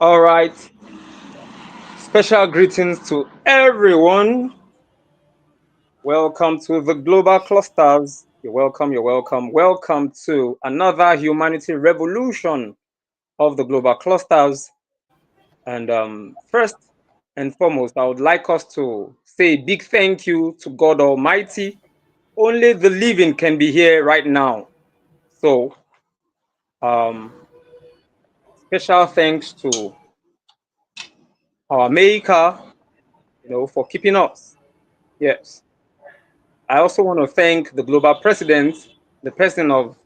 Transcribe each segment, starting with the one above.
All right. Special greetings to everyone. Welcome to the Global Clusters. You're welcome. You're welcome. Welcome to another humanity revolution of the Global Clusters. And first and foremost, I would like us to say a big thank you to God Almighty. Only the living can be here right now. So, um, special thanks to our Maker, for keeping us. Yes. I also want to thank the global president, the person of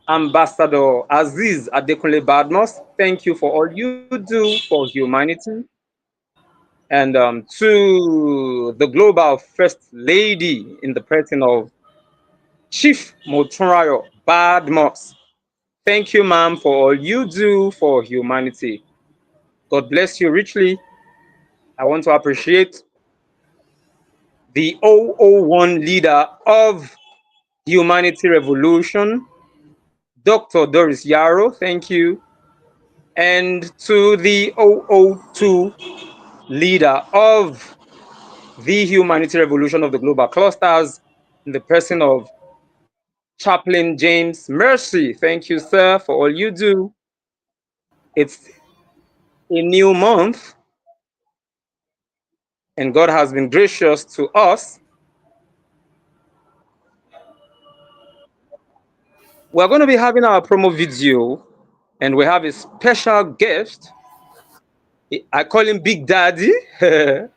Ambassador Aziz Adekunle Badmos. Thank you for all you do for humanity. And to the global first lady in the person of Chief Motunrayo Badmos. Thank you, ma'am, for all you do for humanity. God bless you richly. I want to appreciate the 001 leader of Humanity Revolution, Dr. Doris Yarrow, thank you. And to the 002 leader of the Humanity Revolution of the Global Clusters, in the person of Chaplain James Mercy. Thank you, sir, for all you do. It's a new month, and God has been gracious to us. We're going to be having our promo video, and we have a special guest. I call him Big Daddy. We're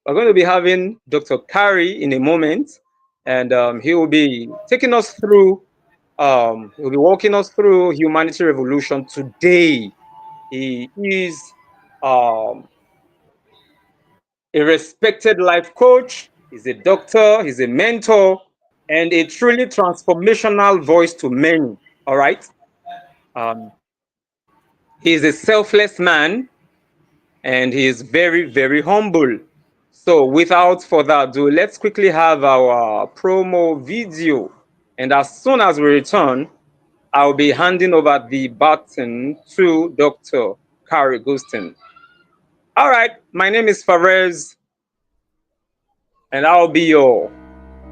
going to be having Dr. Kari in a moment, and he will be taking us through, he'll be walking us through Humanity Revolution today. He is um, a respected life coach, he's a doctor, he's a mentor, and a truly transformational voice to many. All right. Um, he's a selfless man, and he is very, very humble. So without further ado, let's quickly have our promo video. And as soon as we return, I'll be handing over the baton to Dr. Kari Gustin. All right, my name is Farez, and I'll be your...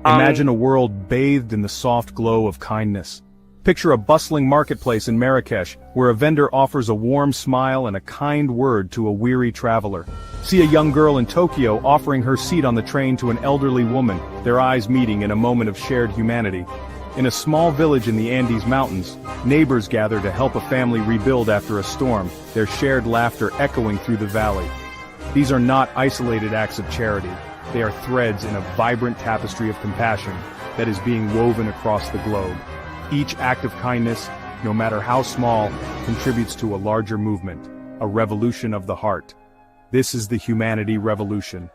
Imagine a world bathed in the soft glow of kindness. Picture a bustling marketplace in Marrakesh, where a vendor offers a warm smile and a kind word to a weary traveler. See a young girl in Tokyo offering her seat on the train to an elderly woman, their eyes meeting in a moment of shared humanity. In a small village in the Andes Mountains, neighbors gather to help a family rebuild after a storm, their shared laughter echoing through the valley. These are not isolated acts of charity. They are threads in a vibrant tapestry of compassion that is being woven across the globe. Each act of kindness, no matter how small, contributes to a larger movement, a revolution of the heart. This is the Humanity Revolution.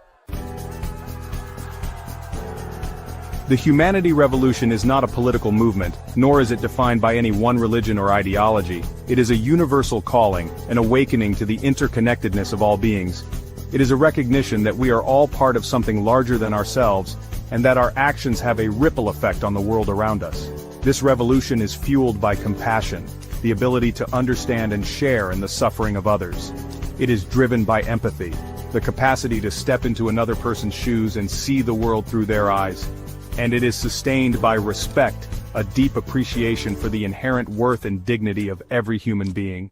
The Humanity Revolution is not a political movement, nor is it defined by any one religion or ideology. It is a universal calling, an awakening to the interconnectedness of all beings. It is a recognition that we are all part of something larger than ourselves, and that our actions have a ripple effect on the world around us. This revolution is fueled by compassion, the ability to understand and share in the suffering of others. It is driven by empathy, the capacity to step into another person's shoes and see the world through their eyes. And it is sustained by respect, a deep appreciation for the inherent worth and dignity of every human being.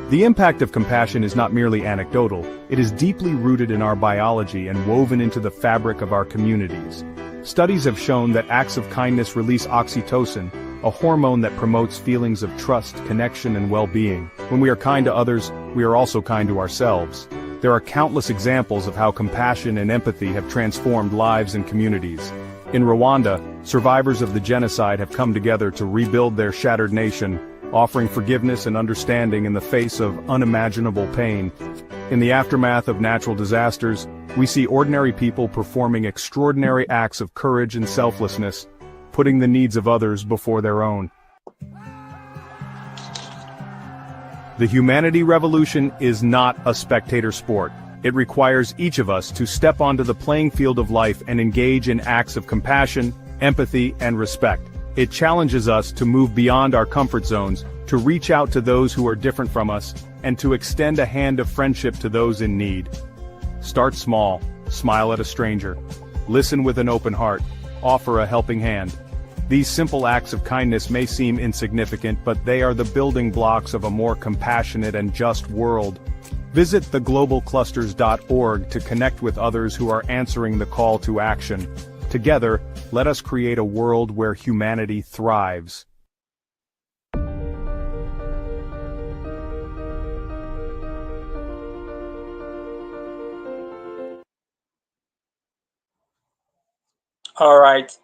The impact of compassion is not merely anecdotal, it is deeply rooted in our biology and woven into the fabric of our communities. Studies have shown that acts of kindness release oxytocin, a hormone that promotes feelings of trust, connection, and well-being. When we are kind to others, we are also kind to ourselves. There are countless examples of how compassion and empathy have transformed lives and communities. In Rwanda, survivors of the genocide have come together to rebuild their shattered nation, offering forgiveness and understanding in the face of unimaginable pain. In the aftermath of natural disasters, we see ordinary people performing extraordinary acts of courage and selflessness, putting the needs of others before their own. The Humanity Revolution is not a spectator sport. It requires each of us to step onto the playing field of life and engage in acts of compassion, empathy, and respect. It challenges us to move beyond our comfort zones, to reach out to those who are different from us, and to extend a hand of friendship to those in need. Start small, smile at a stranger, listen with an open heart, offer a helping hand. These simple acts of kindness may seem insignificant, but they are the building blocks of a more compassionate and just world. Visit theglobalclusters.org to connect with others who are answering the call to action. Together, let us create a world where humanity thrives. All right.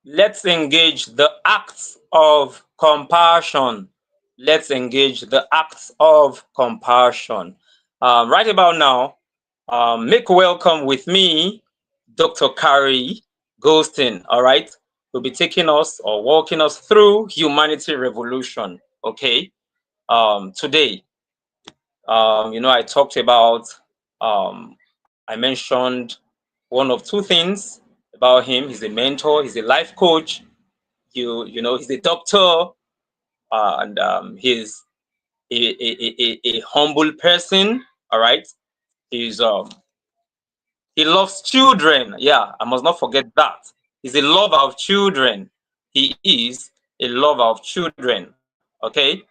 Let's engage the acts of compassion. Let's engage the acts of compassion. Right about now, make welcome with me, Dr. Carrie Ghostin. All right. We'll be taking us or walking us through humanity revolution. Okay. Today, I talked about, I mentioned one of two things about him. He's a mentor, he's a life coach, he's a doctor, and he's a humble person. All right. He's he loves children. Yeah, I must not forget that. He's a lover of children. He is a lover of children. Okay.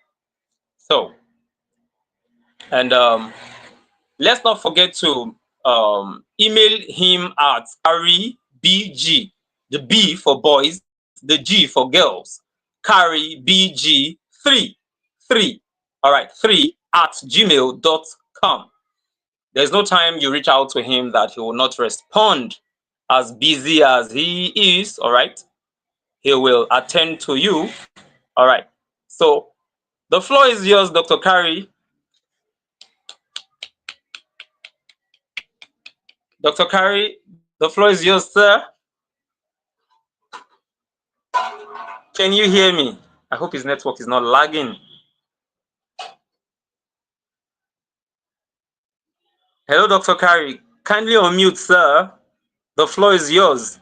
So, and let's not forget to email him at carrybg, the B for boys, the G for girls, carrybg3 all right, 3 at gmail.com. There's no time you reach out to him that he will not respond. As busy as he is, all right, he will attend to you. All right. So the floor is yours, Dr. Carrie. Dr. Carrie, the floor is yours, sir. Can you hear me? I hope his network is not lagging. Hello, Dr. Carrie. Kindly unmute, sir. The floor is yours.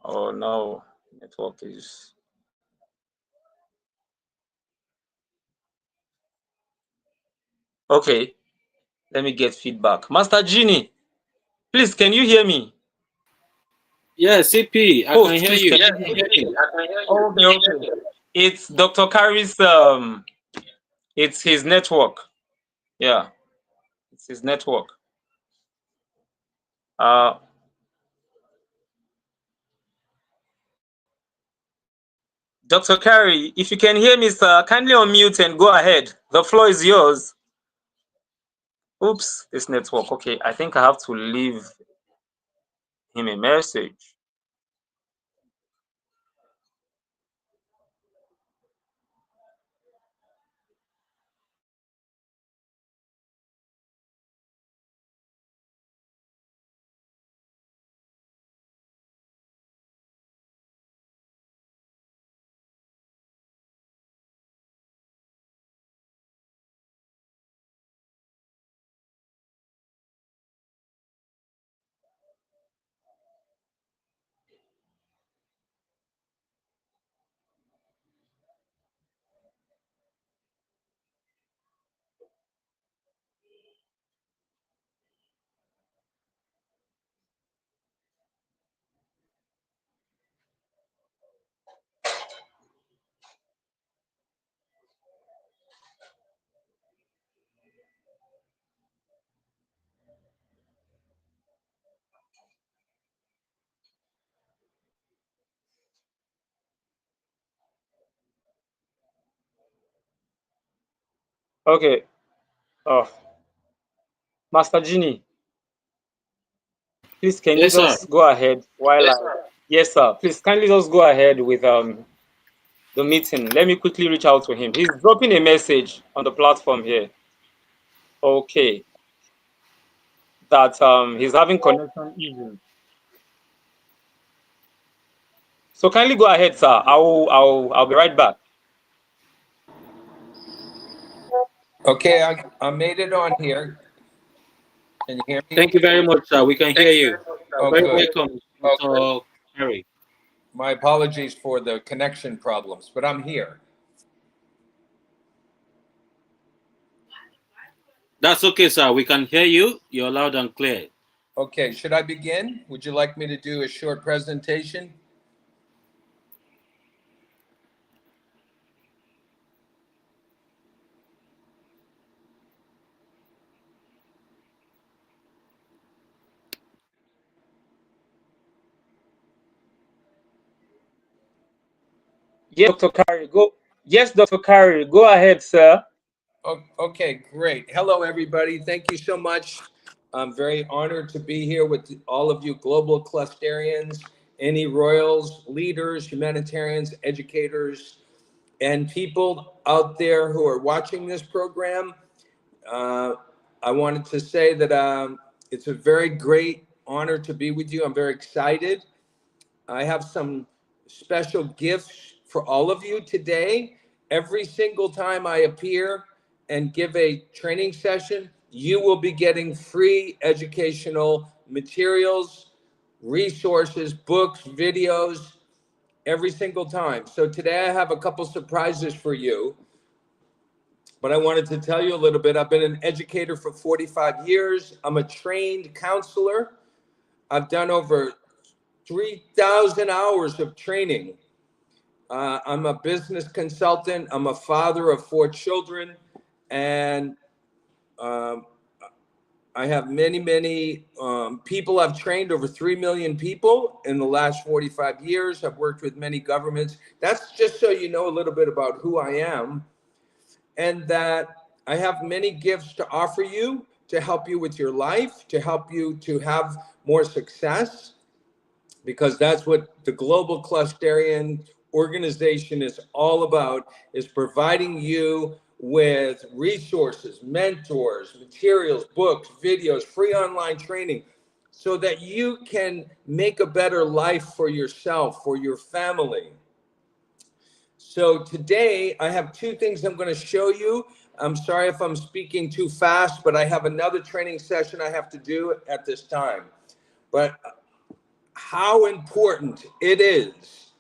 Oh, no. Network is... Okay. Let me get feedback. Master Genie, please, can you hear me? Yeah, CP, I can hear you. Okay, okay. It's Dr. Carrie's, it's his network. Yeah, it's his network. Uh, Dr. Carrie, if you can hear me, sir, kindly unmute and go ahead. The floor is yours. Oops, this network. Okay, I think I have to leave him a message. Okay. Oh, Master Genie, please can you Yes, sir. just go ahead while yes, sir. Please kindly just go ahead with the meeting. Let me quickly reach out to him. He's dropping a message on the platform here. Okay. That he's having connection issues. So kindly go ahead, sir. I'll be right back. Okay, I made it on here. Can you hear me? Thank you very much, sir. We can hear you. Oh, Very good. welcome. Okay. Dr. Harry. My apologies for the connection problems, but I'm here. That's okay, sir. We can hear you. You're loud and clear. Okay, should I begin? Would you like me to do a short presentation? Yes, Dr. Kari, go. Yes, Dr. Kari, go ahead, sir. Okay, great. Hello, everybody. Thank you so much. I'm very honored to be here with all of you global clusterians, any royals, leaders, humanitarians, educators, and people out there who are watching this program. Uh, I wanted to say that it's a very great honor to be with you. I'm very excited. I have some special gifts for all of you today. Every single time I appear and give a training session, you will be getting free educational materials, resources, books, videos, every single time. So today I have a couple surprises for you. But I wanted to tell you a little bit. I've been an educator for 45 years. I'm a trained counselor. I've done over 3,000 hours of training. I'm a business consultant. I'm a father of 4 children. And um, I have many people. I've trained over 3 million people in the last 45 years. I've worked with many governments. That's just so you know a little bit about who I am, and that I have many gifts to offer you to help you with your life, to help you to have more success, because that's what the Global Clusterian organization is all about, is providing you with resources, mentors, materials, books, videos, free online training, so that you can make a better life for yourself, for your family. So today I have two things I'm going to show you. I'm sorry if I'm speaking too fast, but I have another training session I have to do at this time. But how important it is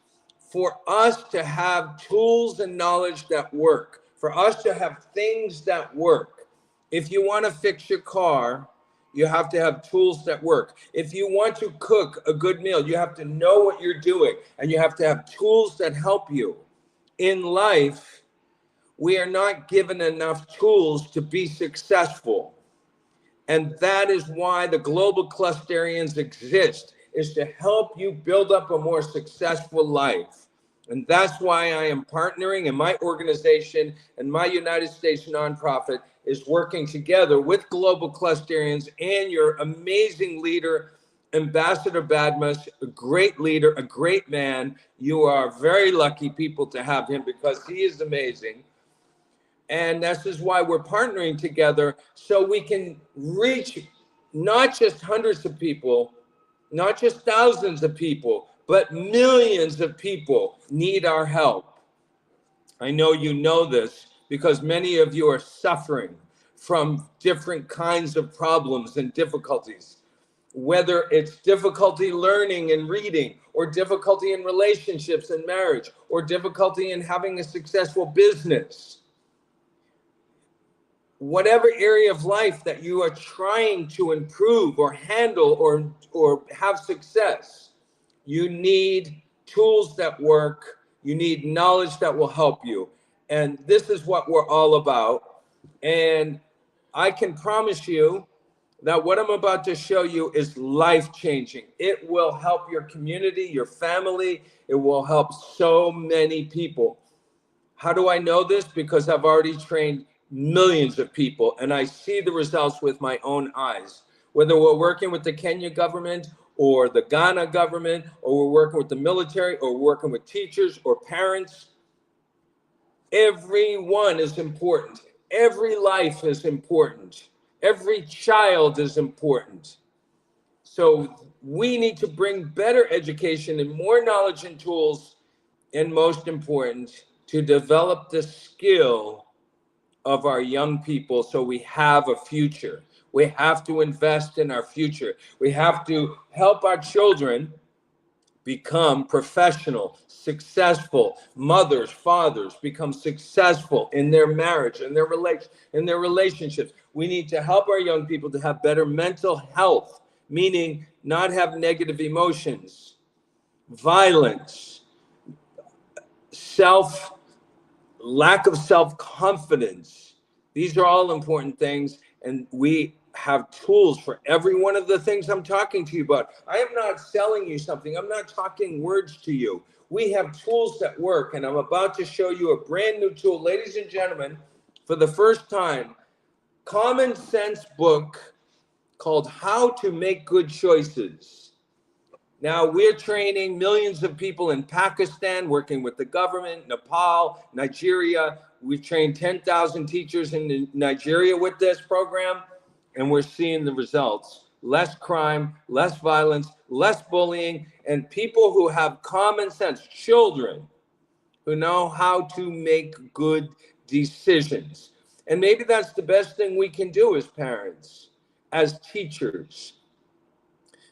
for us to have tools and knowledge that work, for us to have things that work. If you want to fix your car, you have to have tools that work. If you want to cook a good meal, you have to know what you're doing, and you have to have tools that help you. In life, we are not given enough tools to be successful. And that is why the global clusterians exist, is to help you build up a more successful life. And that's why I am partnering, and my organization and my United States nonprofit is working together with global clusterians and your amazing leader, Ambassador Badmus, a great leader, a great man. You are very lucky people to have him, because he is amazing. And this is why we're partnering together, so we can reach not just hundreds of people, not just thousands of people, but millions of people need our help. I know you know this because many of you are suffering from different kinds of problems and difficulties, whether it's difficulty learning and reading, or difficulty in relationships and marriage, or difficulty in having a successful business. Whatever area of life that you are trying to improve or handle, or have success, you need tools that work. You need knowledge that will help you. And this is what we're all about. And I can promise you that what I'm about to show you is life-changing. It will help your community, your family. It will help so many people. How do I know this? Because I've already trained millions of people, and I see the results with my own eyes. Whether we're working with the Kenya government, or the Ghana government, or we're working with the military, or working with teachers or parents, everyone is important. Every life is important. Every child is important. So we need to bring better education and more knowledge and tools, and most important, to develop the skill of our young people, so we have a future. We have to invest in our future. We have to help our children become professional, successful. Mothers, fathers become successful in their marriage, in their relationships. We need to help our young people to have better mental health, meaning not have negative emotions, violence, lack of self-confidence. These are all important things, and we have tools for every one of the things I'm talking to you about. I am not selling you something. I'm not talking words to you. We have tools that work, and I'm about to show you a brand new tool. Ladies and gentlemen, for the first time, common sense book called How to Make Good Choices. Now, we're training millions of people in Pakistan, working with the government, Nepal, Nigeria. We've trained 10,000 teachers in Nigeria with this program, and we're seeing the results. Less crime, less violence, less bullying, and people who have common sense, children who know how to make good decisions. And maybe that's the best thing we can do as parents, as teachers.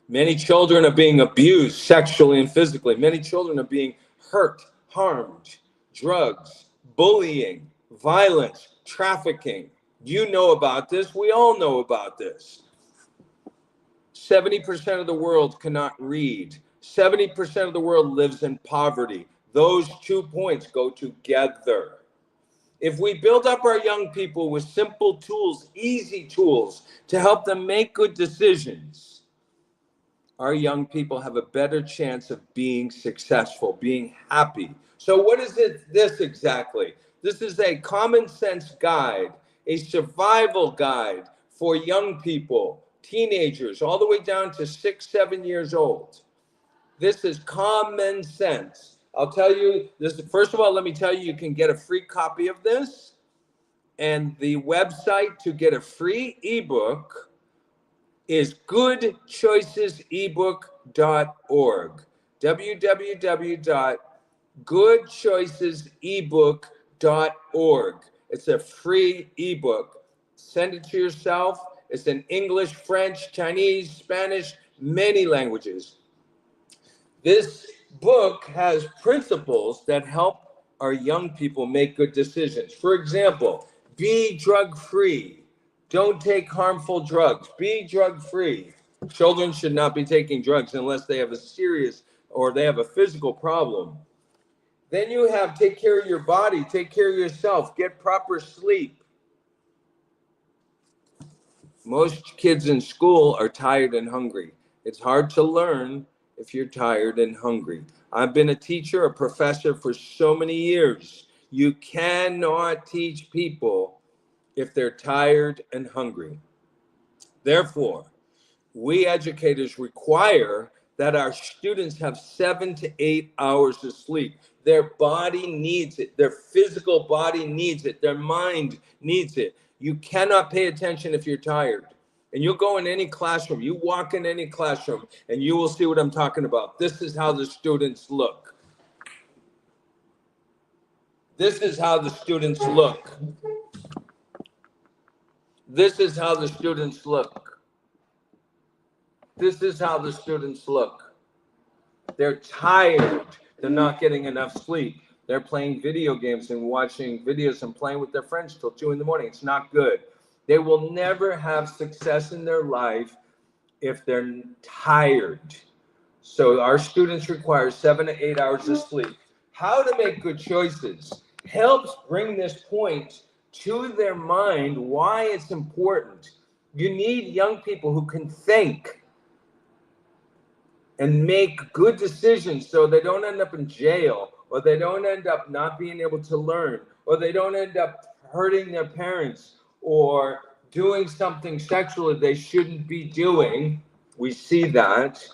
Many children are being abused sexually and physically. Many children are being hurt, harmed, drugs, bullying, violence, trafficking. You know about this. We all know about this. 70% of the world cannot read. 70% of the world lives in poverty. Those 2 points go together. If we build up our young people with simple tools, easy tools to help them make good decisions, our young people have a better chance of being successful, being happy. So what is this exactly? This is a common sense guide, a survival guide for young people, teenagers, all the way down to 6, 7 years old. This is common sense. I'll tell you this. First of all, let me tell you, you can get a free copy of this. And the website to get a free ebook is goodchoicesebook.org. www.goodchoicesebook.org. It's a free ebook. Send it to yourself. It's in English, French, Chinese, Spanish, many languages. This book has principles that help our young people make good decisions. For example, be drug-free. Don't take harmful drugs. Be drug-free. Children should not be taking drugs unless they have a serious or they have a physical problem. Then you have take care of your body, take care of yourself, get proper sleep. Most kids in school are tired and hungry. It's hard to learn if you're tired and hungry. I've been a teacher, a professor for so many years. You cannot teach people if they're tired and hungry. Therefore, we educators require that our students have 7 to 8 hours of sleep. Their body needs it. Their physical body needs it. Their mind needs it. You cannot pay attention if you're tired. And you'll go in any classroom, you walk in any classroom, and you will see what I'm talking about. This is how the students look. This is how the students look. This is how the students look. This is how the students look. They're tired. They're not getting enough sleep. They're playing video games and watching videos and playing with their friends till 2 in the morning. It's not good. They will never have success in their life if they're tired. So our students require 7 to 8 hours of sleep. How to make good choices helps bring this point to their mind why it's important. You need young people who can think and make good decisions so they don't end up in jail, or they don't end up not being able to learn, or they don't end up hurting their parents or doing something sexually they shouldn't be doing. We see that.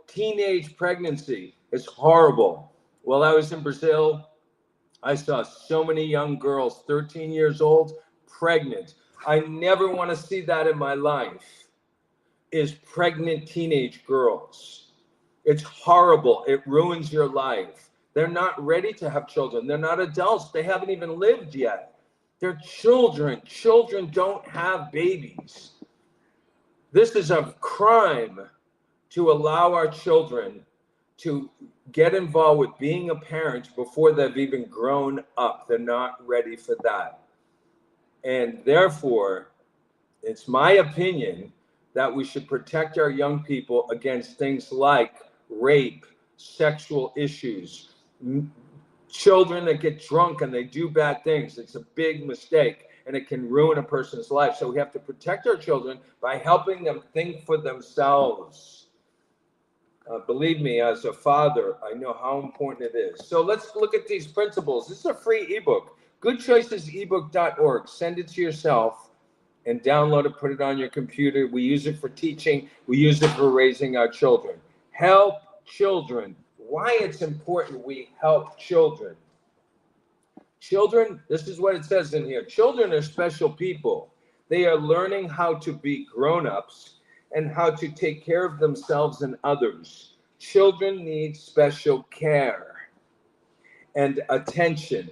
Teenage pregnancy is horrible. While I was in Brazil, I saw so many young girls, 13 years old, pregnant. I never want to see that in my life, is pregnant teenage girls. It's horrible. It ruins your life. They're not ready to have children. They're not adults. They haven't even lived yet. They're children. Children don't have babies. This is a crime to allow our children to get involved with being a parent before they've even grown up. They're not ready for that. And therefore, it's my opinion that we should protect our young people against things like rape, sexual issues, children that get drunk and they do bad things. It's a big mistake and it can ruin a person's life. So we have to protect our children by helping them think for themselves. Believe me, as a father, I know how important it is. So let's look at these principles. This is a free ebook, goodchoicesebook.org. Send it to yourself and download it, put it on your computer. We use it for teaching. We use it for raising our children. Help children. Why it's important we help children. Children, this is what it says in here. Children are special people. They are learning how to be grown-ups and how to take care of themselves and others. Children need special care and attention,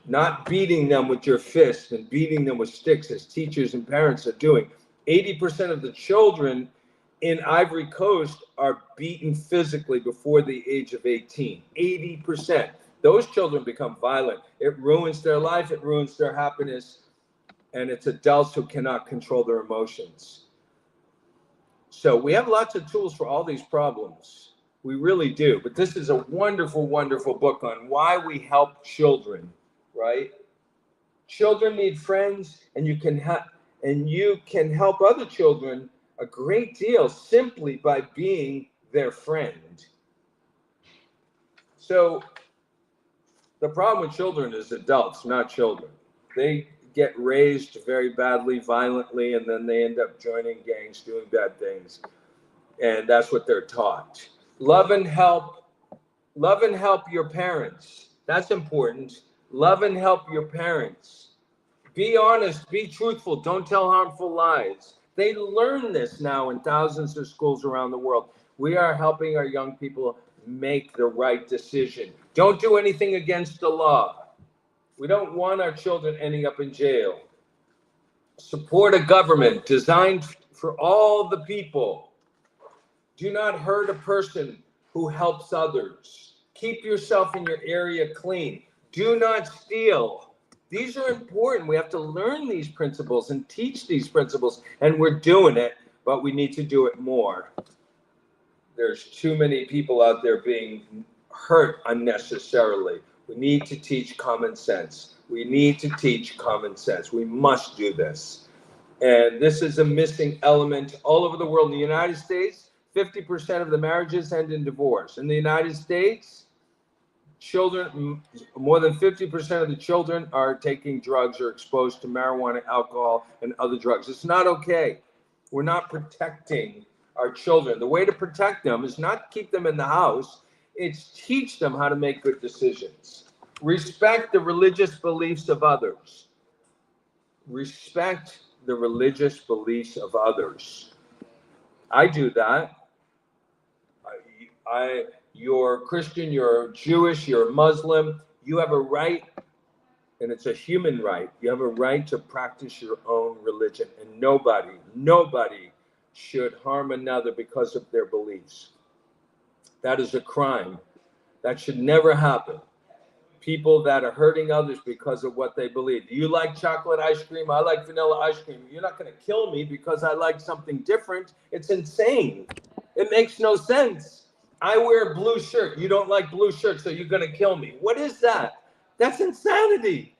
not beating them with your fist and beating them with sticks as teachers and parents are doing. 80% of the children in Ivory Coast are beaten physically before the age of 18. 80%. Those children become violent. It ruins their life, it ruins their happiness, and it's adults who cannot control their emotions. So we have lots of tools for all these problems. We really do. But this is a wonderful, wonderful book on why we help children, right? Children need friends, and you can help other children a great deal simply by being their friend. So the problem with children is adults, not children. They get raised very badly, violently, and then they end up joining gangs, doing bad things. And that's what they're taught. Love and help your parents. That's important. Love and help your parents. Be honest, be truthful, don't tell harmful lies. They learn this now in thousands of schools around the world. We are helping our young people make the right decision. Don't do anything against the law. We don't want our children ending up in jail. Support a government designed for all the people. Do not hurt a person who helps others. Keep yourself and your area clean. Do not steal. These are important. We have to learn these principles and teach these principles, and we're doing it, but we need to do it more. There's too many people out there being hurt unnecessarily. We need to teach common sense. We need to teach common sense. We must do this. And this is a missing element all over the world. In the United States, 50% of the marriages end in divorce. In the United States, children, more than 50% of the children are taking drugs or exposed to marijuana, alcohol, and other drugs. It's not okay. We're not protecting our children. The way to protect them is not keep them in the house. It's teach them how to make good decisions. Respect the religious beliefs of others. Respect the religious beliefs of others. I do that. You're Christian, you're Jewish, you're Muslim. You have a right, and it's a human right. You have a right to practice your own religion, and nobody should harm another because of their beliefs. That is a crime. That should never happen. People that are hurting others because of what they believe. You like chocolate ice cream, I like vanilla ice cream. You're not going to kill me because I like something different. It's insane. It makes no sense. I wear a blue shirt. You don't like blue shirts, so you're going to kill me. What is that? That's insanity.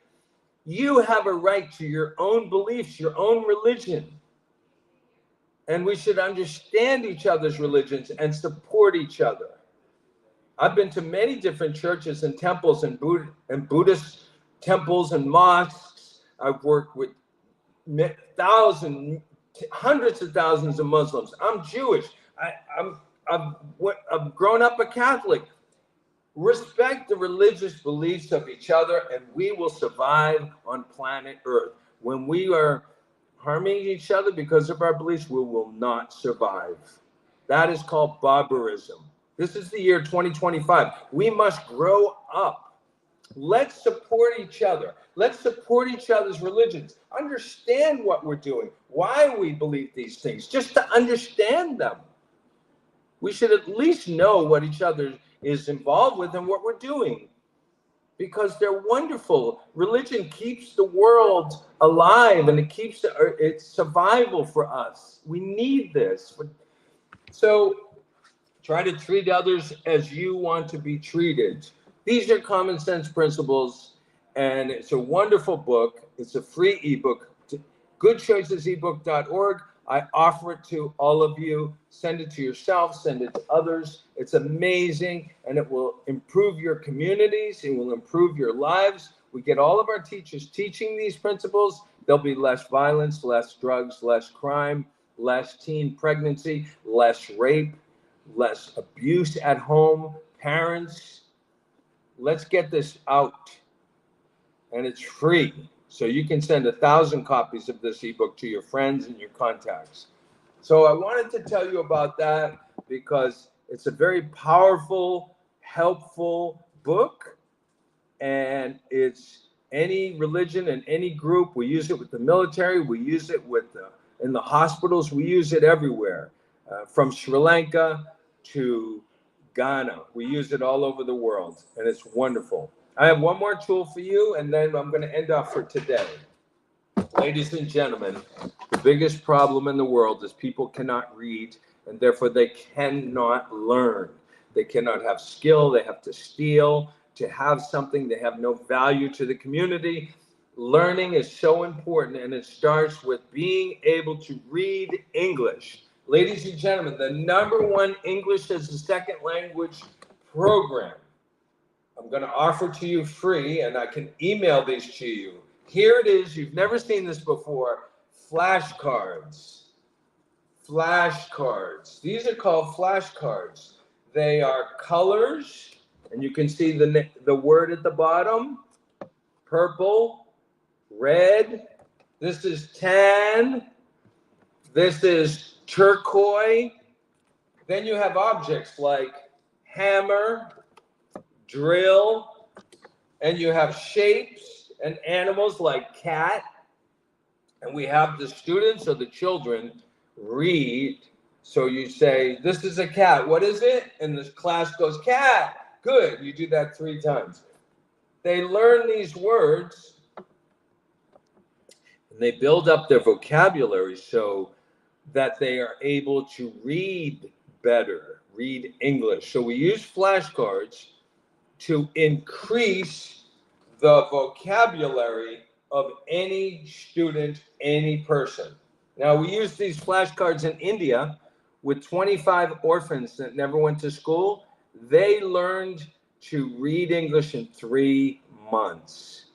You have a right to your own beliefs, your own religion. And we should understand each other's religions and support each other. I've been to many different churches and temples and Buddhist temples and mosques. I've worked with hundreds of thousands of Muslims. I'm Jewish. I've grown up a Catholic. Respect the religious beliefs of each other, and we will survive on planet Earth. When we are harming each other because of our beliefs, we will not survive. That is called barbarism. This is the year 2025. We must grow up. Let's support each other. Let's support each other's religions. Understand what we're doing, why we believe these things, just to understand them. We should at least know what each other is involved with and what we're doing, because they're wonderful. Religion keeps the world alive, and it keeps its survival for us. We need this. So try to treat others as you want to be treated. These are common sense principles, and it's a wonderful book. It's a free ebook. Goodchoicesebook.org. I offer it to all of you. Send it to yourself, send it to others. It's amazing, and it will improve your communities. It will improve your lives. We get all of our teachers teaching these principles. There'll be less violence, less drugs, less crime, less teen pregnancy, less rape, less abuse at home. Parents, let's get this out. And it's free. So you can send 1,000 copies of this ebook to your friends and your contacts. So I wanted to tell you about that because it's a very powerful, helpful book. And it's any religion and any group. We use it with the military. We use it with in the hospitals. We use it everywhere, from Sri Lanka to Ghana. We use it all over the world, and it's wonderful. I have one more tool for you, and then I'm going to end off for today. Ladies and gentlemen, the biggest problem in the world is people cannot read, and therefore they cannot learn. They cannot have skill. They have to steal to have something. They have no value to the community. Learning is so important, and it starts with being able to read English. Ladies and gentlemen, the #1 English as a second language program I'm going to offer to you free, and I can email these to you. Here it is. You've never seen this before. Flashcards. Flashcards. These are called flashcards. They are colors, and you can see the word at the bottom. Purple, red. This is tan. This is turquoise. Then you have objects like hammer, drill, and you have shapes and animals like cat. And we have the students or the children read. So you say, this is a cat. What is it? And the class goes, cat. Good. You do that 3 times. They learn these words, and they build up their vocabulary so that they are able to read better, read English. So we use flashcards to increase the vocabulary of any student, any person. Now, we use these flashcards in India with 25 orphans that never went to school. They learned to read English in 3 months.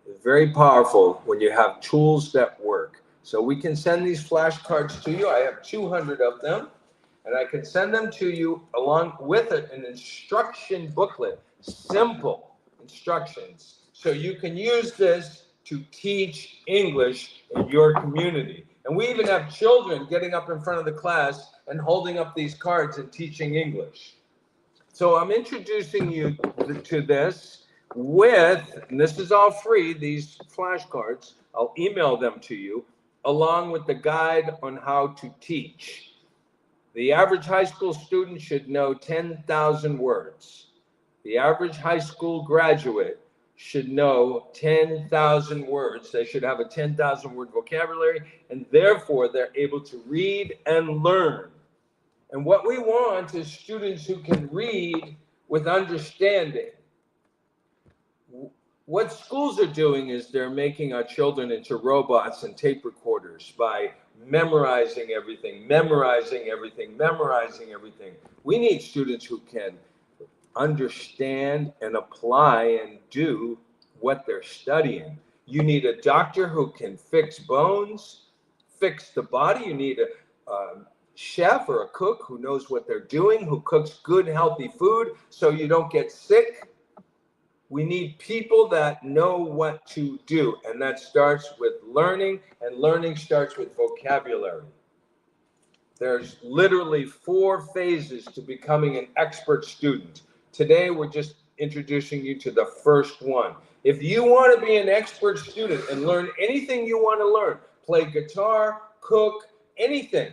It's very powerful when you have tools that work. So we can send these flashcards to you. I have 200 of them. And I can send them to you along with it, an instruction booklet, simple instructions. So you can use this to teach English in your community. And we even have children getting up in front of the class and holding up these cards and teaching English. So I'm introducing you to this with, and this is all free, these flashcards. I'll email them to you along with the guide on how to teach. The average high school student should know 10,000 words. The average high school graduate should know 10,000 words. They should have a 10,000 word vocabulary, and therefore they're able to read and learn. And what we want is students who can read with understanding. What schools are doing is they're making our children into robots and tape recorders by memorizing everything, memorizing everything, memorizing everything. We need students who can understand and apply and do what they're studying. You need a doctor who can fix bones, fix the body. You need a chef or a cook who knows what they're doing, who cooks good, healthy food so you don't get sick. We need people that know what to do, and that starts with learning, and learning starts with vocabulary. There's literally 4 phases to becoming an expert student. Today, we're just introducing you to the first one. If you want to be an expert student and learn anything you want to learn, play guitar, cook, anything,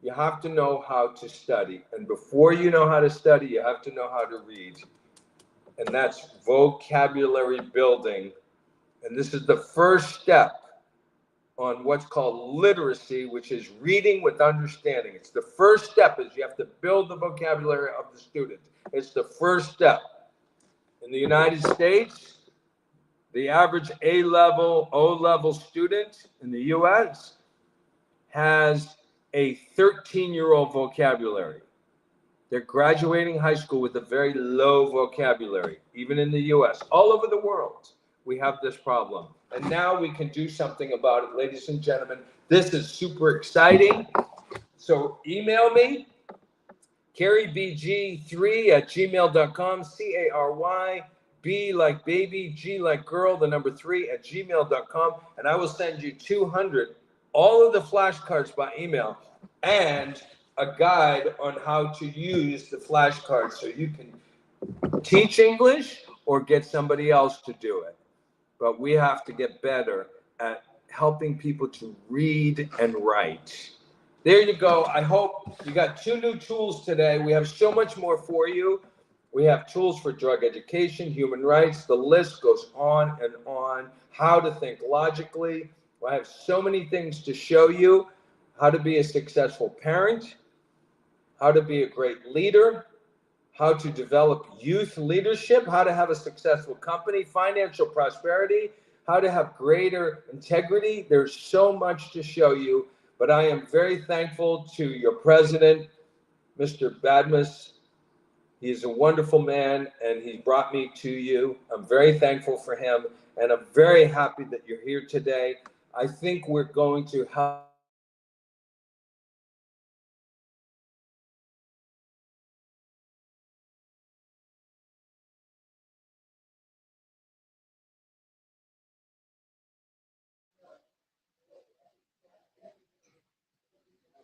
You have to know how to study. And before you know how to study, you have to know how to read. And that's vocabulary building. And this is the first step on what's called literacy, which is reading with understanding. It's the first step is you have to build the vocabulary of the student. It's the first step. In the United States, the average A-level, O-level student in the US has a 13-year-old vocabulary. They're graduating high school with a very low vocabulary, even in the US. All over the world, we have this problem. And now we can do something about it, ladies and gentlemen. This is super exciting. So email me, carybg3@gmail.com, CARY, B like baby, G like girl, the number 3 @gmail.com, and I will send you 200, all of the flashcards by email, and a guide on how to use the flashcards so you can teach English or get somebody else to do it. But we have to get better at helping people to read and write. There you go. I hope you got 2 new tools today. We have so much more for you. We have tools for drug education, human rights. The list goes on and on. How to think logically. I have so many things to show you. How to be a successful parent, how to be a great leader, how to develop youth leadership, how to have a successful company, financial prosperity, how to have greater integrity. There's so much to show you, but I am very thankful to your president, Mr. Badmus. He is a wonderful man, and he brought me to you. I'm very thankful for him, and I'm very happy that you're here today. I think we're going to help.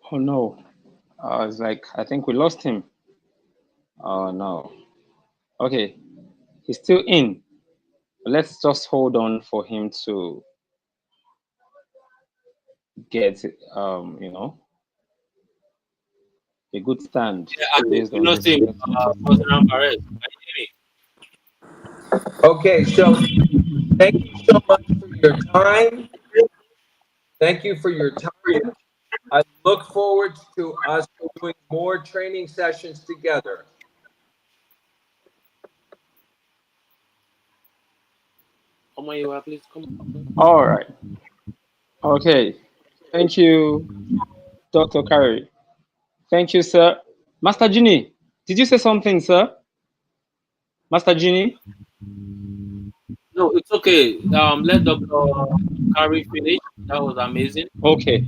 Oh no. It's like I think we lost him. Oh no. Okay, he's still in. Let's just hold on for him to get a good stand Yeah, based we on lost this. him. President Perez. Can you hear me? Okay, so thank you so much for your time. Thank you for your time. I look forward to us doing more training sessions together. Omayiwa, please come. All right. Okay. Thank you, Dr. Curry. Thank you, sir. Master Genie, did you say something, sir? Master Genie? No, it's okay. Let Dr. Carey finish. That was amazing. Okay.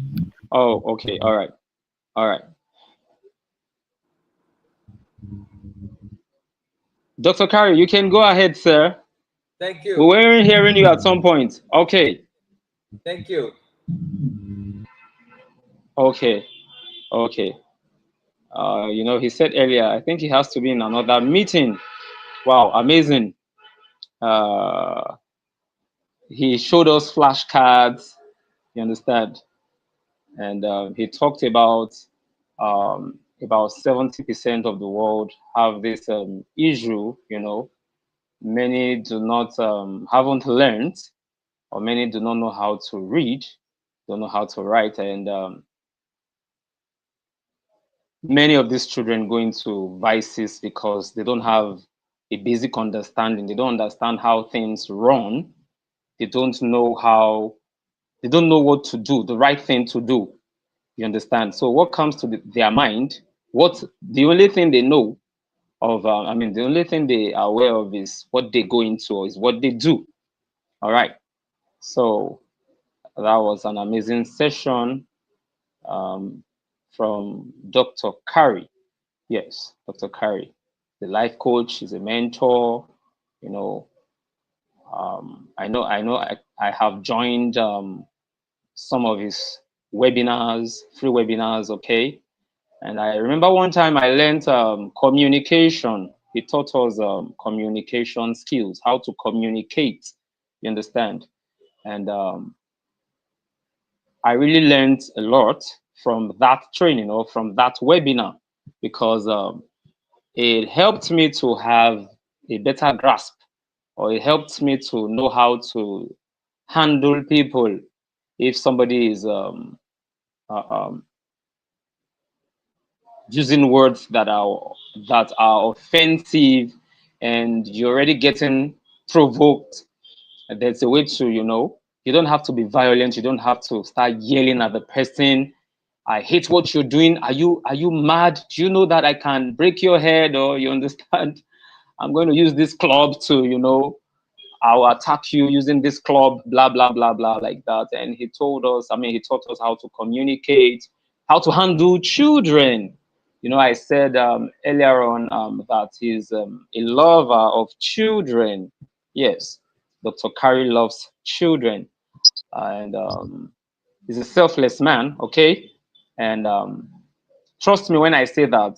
Oh, okay. All right. All right. Dr. Curry, you can go ahead, sir. Thank We you. were hearing you at some point. Okay. Thank you. Okay. Okay. He said earlier, I think he has to be in another meeting. Wow, amazing. Uh, he showed us flashcards, you understand? And he talked about 70% of the world have this issue, many do not haven't learned, or many do not know how to read, don't know how to write, and many of these children go into vices because they don't have a basic understanding. They don't understand how things run. They don't know how, they don't know what to do, the right thing to do. You understand? So what comes to their mind, the only thing they know of, the only thing they are aware of is what they go into, or is what they do. All right. So that was an amazing session um, from Dr. Curry. Yes, Dr. Curry, the life coach, is a mentor. You know, I have joined some of his webinars, free webinars. Okay, and I remember one time I learned communication. He taught us communication skills, how to communicate. You understand? And I really learned a lot from that training or from that webinar, because it helped me to have a better grasp, or it helped me to know how to handle people if somebody is uh, um, using words that are offensive, and you're already getting provoked. There's a way to, you don't have to be violent. You don't have to start yelling at the person. I hate what you're doing. Are you mad? Do you know that I can break your head? Or you understand? I'm going to use this club to, I'll attack you using this club, blah, blah, blah, blah, like that. And he taught us how to communicate, how to handle children. I said earlier on that he's a lover of children. Yes, Dr. Kari loves children. And he's a selfless man, okay? And trust me when I say that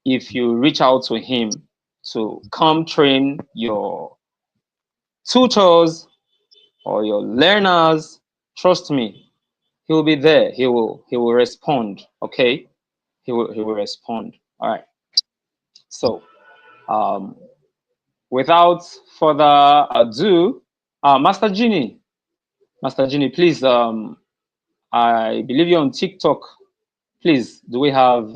if you reach out to him to come train your tutors or your learners, trust me, he will be there. He will respond. Okay, he will respond. All right. So, um, without further ado, Master Genie, please. I believe you're on TikTok. Please, do we have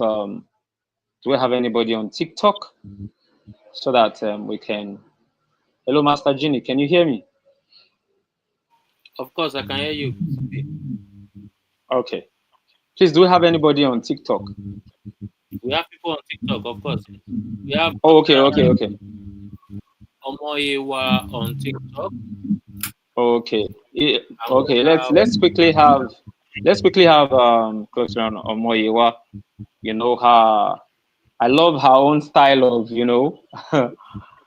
anybody on TikTok so that we can? Hello, Master Genie. Can you hear me? Of course, I can hear you. Okay. Please, do we have anybody on TikTok? We have people on TikTok, of course. We have Oh, okay. Omoyewa on TikTok. Okay. And we Okay. Let's have let's quickly have Clotilde Omoyewa. Her. I love her own style of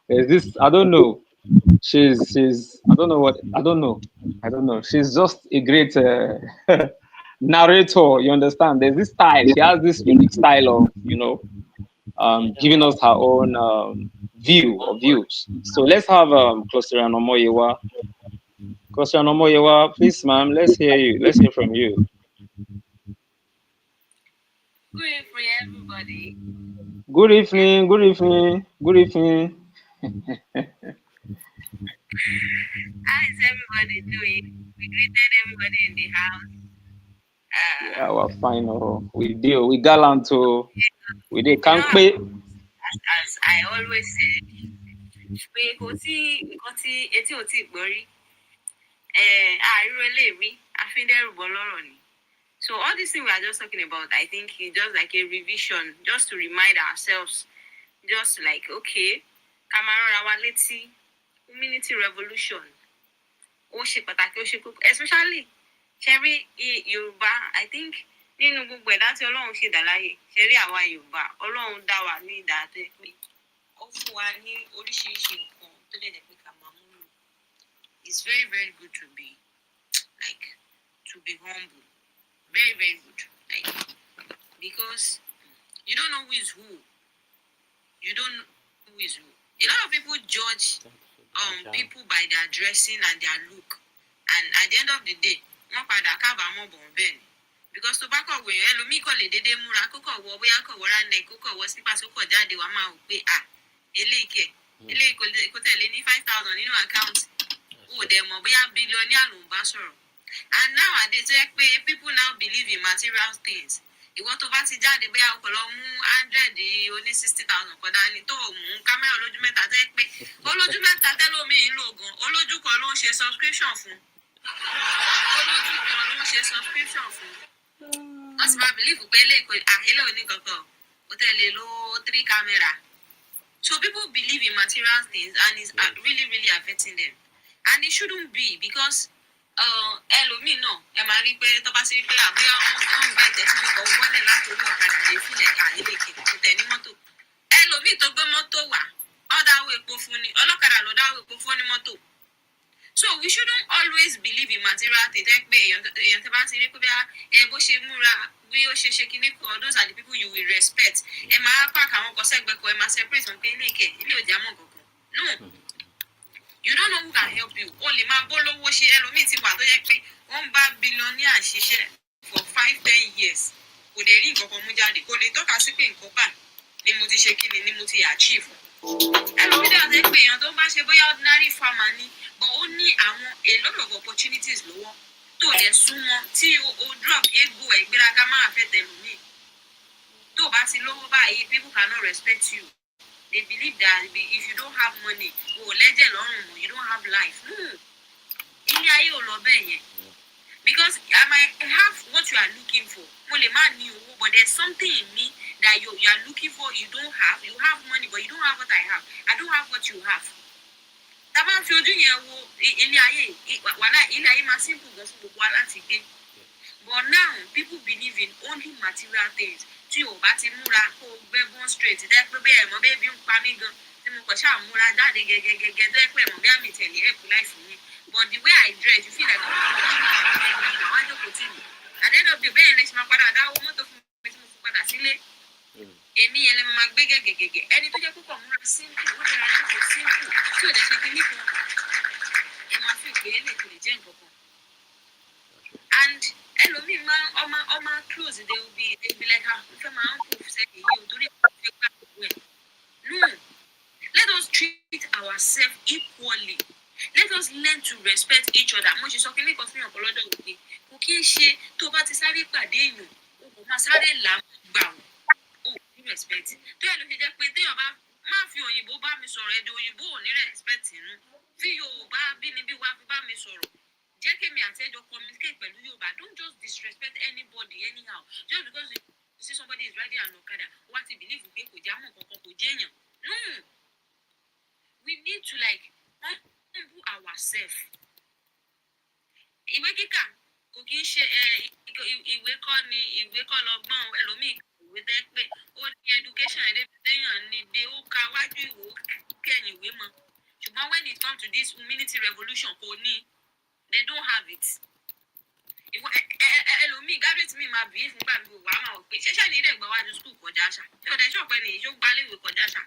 There's this. I don't know. She's. I don't know. She's just a great narrator. You understand? There's this style. She has this unique style of giving us her own view or views. So let's have Clotilde Omoyewa. Clotilde Omoyewa, please, ma'am. Let's hear you. Let's hear from you. Good evening, everybody. Good evening. Good evening. Good evening. How is everybody doing? We greeted everybody in the house. Yeah, we're fine. Oh, we gallant. Oh, we did You can't know, pay. as I always say, pé nǹkan tí etí ò tí gbọ́ rí, àìrò eléèrí, àfíndẹ́rùbọ lọ́rọ̀ ni. So all these things we are just talking about, I think it's just like a revision, just to remind ourselves, just like, okay, ká máa rán wa létí, community revolution, ó ṣe pàtàkì, ó ṣe kókó, especially ṣẹ́rí Yorùbá, I think nínú gbogbo ẹ̀dá tí Ọlọ́run ṣe dá láyé, ṣẹ́rí àwa Yorùbá, Ọlọ́run dá wa ní ìdá tó yẹ pé ó fún wa ní oríṣiríṣi nǹkan tó lè jẹ́ pé ká máa mú lò. It's very, very good to be humble. Very, very good. Because you don't know who is who. You don't know who is who. A lot of people judge people by their dressing and their look. And at the end of the day, wọ́n padà kábàámọ̀ bọ̀ bẹ́ẹ̀ ni. Because tó bá kọ̀ wé ẹlòmíì kọ̀ lè dédé múra kó kọ̀ wọ bóyá kọ̀ wọ ránẹ̀ kó kọ̀ wọ slippers kó kọ̀ jáde wá máa wò pé eléyìí kò tẹ̀lé ní 5,000 nínú àkáǹtì. Ó dẹ̀ mọ̀ bóyá bílíọ̀nìà ló ń bá sọ̀rọ̀. And nowadays tó yẹ pé people now believe in material things. Ìwọ tó bá ti jáde bóyá o kò lọ mú 100 oní 60,000 kan dání tó mú kámẹ́rà olójú mẹ́ta tó yẹ pé olójú mẹ́ta tẹ́lómìí ń lò gan olójú kan ló ń ṣe subscription fún. Olójú kan ló ń ṣe subscription fún. Wọ́n sì máa believe pé ilé òní kankan ó tẹ̀lé lo 3 camera. So people believe in material things and it's really, really affecting them. And it shouldn't be because ẹlòmíì náà ẹ máa rí pé tó bá sí pé àbúyá wọn gbà tẹ̀sí nípa ọgbọ́nlẹ̀ láti orí ọ̀kadà lè fúnlẹ̀ ilé ìkejì tó tẹ̀ ní mọ́tò. Ẹlòmíì tó gbé mọ́tò wá ó dáwọ́ epo fún ni ọlọ́kadà ló dáwọ́ epo fún ní mọ́tò. So we shouldn't always believe in material things. Pé èèyàn tó bá ti rí pé bó ṣe múra bí ó ṣe kíní kan those are the people you will respect. Ẹ máa pàkà àwọn kan sẹ́gbẹ̀ẹ́ kan ẹ máa separate wọn pé ilé òjá mọ̀ kankan. No. You don't know who can help you. O lè máa bó lówó ṣe ẹlòmíì ti wà tó yẹ pé wọ́n bá billionaire ṣiṣẹ́ for 5-10 years kò dẹ̀ rí nǹkan kan mú jáde kò lè tọ́ka sí pé nǹkan báyìí ni mo ti ṣe kí ni mo ti achieve. ẹlòmídé àti pé èèyàn tó bá ṣe bóyá ordinary farmer ni but ó ní àwọn a lot of opportunities lọ́wọ́ tó lè súnmọ́ tí o drop ego ìgbéraga máa fẹ́ tẹ̀lómi tó bá ti lówó báyìí people cannot respect you. They believe that if you don't have money, oh, lẹ́jẹ̀ lọ́rùn mọ́, you don't have life. No. Ilé ayé ò lọ bẹ́ẹ̀ yẹn. Because I might have what you are looking for. Mo lè má ní owó, but there's something in me that you are looking for, you don't have. You have money, but you don't have what I have. I don't have what you have. Tá bá fi ojú yẹn wo ilé ayé, wàhálà ilé ayé máa simple gan fún gbogbo wa láti gbé. But now, people believe in only material things. Tí o bá ti múra kó o gbé bone straight dẹ́ pé bẹ́ẹ̀ mọ bẹ́ẹ̀ bí ń pa mí gan tí mo kàn ṣáà múra jáde gẹ́gẹ́gẹ́gẹ́ dẹ́ pé mọ bí àmì tẹ̀lé ẹ̀kú láìfù mi but the way I dress you feel like àwọn àjọkò tí mi àdéhùn ọ̀dọ̀ bẹ́ẹ̀ lè ṣe máa padà dáwọ́ mọ́tò fún mi tí mo fi padà sílé èmi yẹn lè máa gbé gẹ́gẹ́gẹ́gẹ́ ẹni tó jẹ́ púpọ̀ múra simple ó lè ra àjọkò simple tí ò dẹ̀ ṣe kíní kan ẹ máa fi ìgbé lè kò lè jẹ́ nǹkan kan and ẹlòmíì máa ọmọ close they will be like ah fẹ́ máa ń kó ṣe èyí ò torí ẹ̀ gbà gbogbo ẹ̀ no let us treat ourselves equally let us learn to respect each other mo ṣe sọ kí nìkan fún ọ̀pọ̀ lọ́dọ̀ òde kò kí ń ṣe tó bá ti sáré pàdé èèyàn o kò máa sáré là á gbà ó ní respect tó yẹ ló ṣe jẹ́ pé téèyàn bá máa fi òyìnbó bá mi sọ̀rọ̀ èdè òyìnbó ò ní respect inú fi Yorùbá bínibí wá fi bá mi sọ̀rọ̀ jẹ́ kí mi àti ẹjọ́ communicate pẹ̀lú Yorùbá don't just disrespect anybody anyhow just because you see somebody is riding an okada wá ti believe pé kò já mọ́ kankan kò jẹ́ èèyàn no we need to like humble ourselves. ìwé kíkà kò kí ń ṣe ìwé kọ́ lọ́gbọ́n ẹlòmíì ìwé tẹ́ pé ó ní education ẹ̀dẹ́gbẹ̀dẹ́yàn ni dé ó ka wájú ìwò kẹ́yìn ìwé mọ́ ṣùgbọ́n when it comes to this humility revolution kò ní they don't have it. ẹlòmíì graduate mi máa bí fún gbàgbé wà á máa wọ pé ṣẹṣẹ ní ilé ìgbàwájú school kọjá ṣá tí ọdẹ ṣọpẹ ní ìṣó gbálẹ̀wé kọjá ṣá.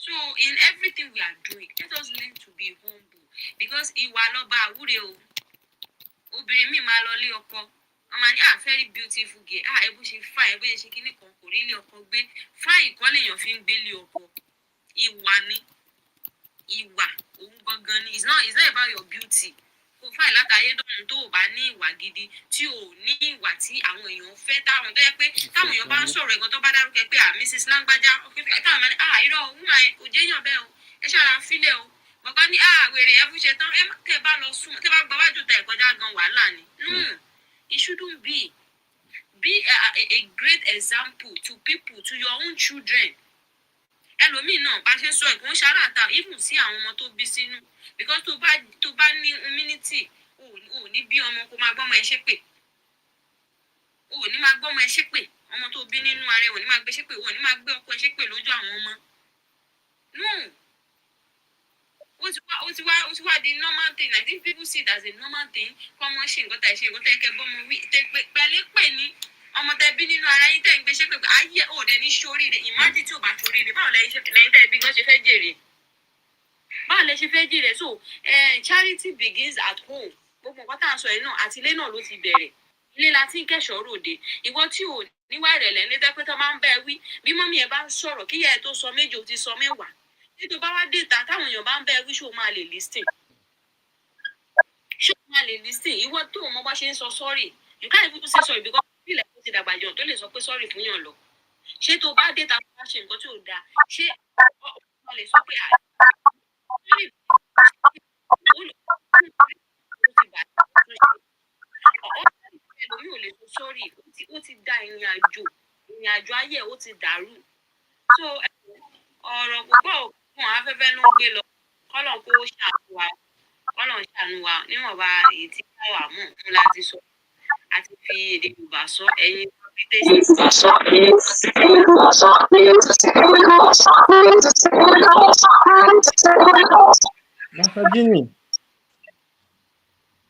So in everything we are doing let us learn to be humble because ìwà lọ́ba àwúre o obìnrin mi máa lọ lé ọkọ ọmọ ní very beautiful girl ẹ bó ṣe fine ẹ bó ṣe kíní kan kò rí lé ọkọ gbé fine kọ́ lèèyàn fi ń gbé lé ọkọ ìwà ni ìwà òun gangan ni it's not about your beauty kò fà látàyé dọ̀run tó o bá ní ìwà gidi tí o ní ìwà tí àwọn èèyàn fẹ́ táwọn tó yẹ pé táwọn èèyàn bá ń sọ̀rọ̀ ẹ̀gbọ́n tó bá dárúkọ pé Mrs. Lágbájá táwọn máa ní irọ́ òun máa kò jẹ́yàn bẹ́ẹ̀ o ẹ ṣára fílẹ̀ o bàbá ní wèrè ẹ fún ṣe tán tẹ́ bá lọ sùn tẹ́ bá gba wájú tẹ̀ kọjá gan wàhálà ni it shouldn't be a great example to people to your own children ẹlòmíì náà bá ṣe ń sọ ìkún ṣáráàtà even sí àwọn ọmọ tó bí sínú because tó bá ní humility ò ní bí ọmọ kó máa gbọ́mọ ẹ ṣépè ò ní máa gbọ́mọ ẹ ṣépè ọmọ tó bí nínú ara ẹ ò ní máa gbé ṣépè ò ní máa gbé ọkọ ẹ ṣépè lójú àwọn ọmọ no ó ti wá di normal thing I think people see it as a normal thing kọ́ ọmọ ṣe nǹkan tẹ̀ ṣe nǹkan tẹ̀ kẹ́ bọ́mọ wí pẹ̀lẹ́ pè ní ọmọ tẹ bí nínú ara yín tẹ̀ ń gbé ṣépè pé ayé ò dẹ̀ ní ṣoríire ìmájì tí ò bá ṣoríire báwo lẹ́yìn tẹ̀ bí wọ́n ṣe fẹ́ jèrè báwo lẹ ṣe fẹ́ jèrè so charity begins at home gbogbo nǹkan tá à ń sọ yìí náà àti ilé náà ló ti bẹ̀rẹ̀ ilé la ti ń kẹ́ṣọ̀ọ́ ròde ìwọ tí ò níwá ìrẹ̀lẹ̀ ní tẹ́pẹ́ tó máa ń bẹ́ẹ̀ wí bí mọ́mí ẹ bá ń sọ̀rọ̀ kíyà ẹ tó sọ méje ò ti sọ mẹ́wàá nítorí bá wá dé ta táwọn èèyàn bá ń bẹ́ẹ̀ wí ṣó máa lè listen ìwọ tó mọ bá ṣe ń sọ sorry you can't even say sorry because ilẹ̀ tó ti dàgbà jọ tó lè sọ pé sorry fún yàn lọ ṣé tó bá dé ta tó bá ṣe nǹkan tí ò dáa ṣé ọ lè sọ pé ẹlòmíì ò lè sọ sọ́rí ó ti da ìrìn àjò ayé ó ti dàrú so ọ̀rọ̀ púpọ̀ òkun afẹ́fẹ́ ló ń gbé lọ kọ́lọ̀ kó ṣàánú wa níwọ̀nba èyí tí káwà mọ̀ fún láti sọ àti fi èdè Yorùbá sọ ẹ̀yin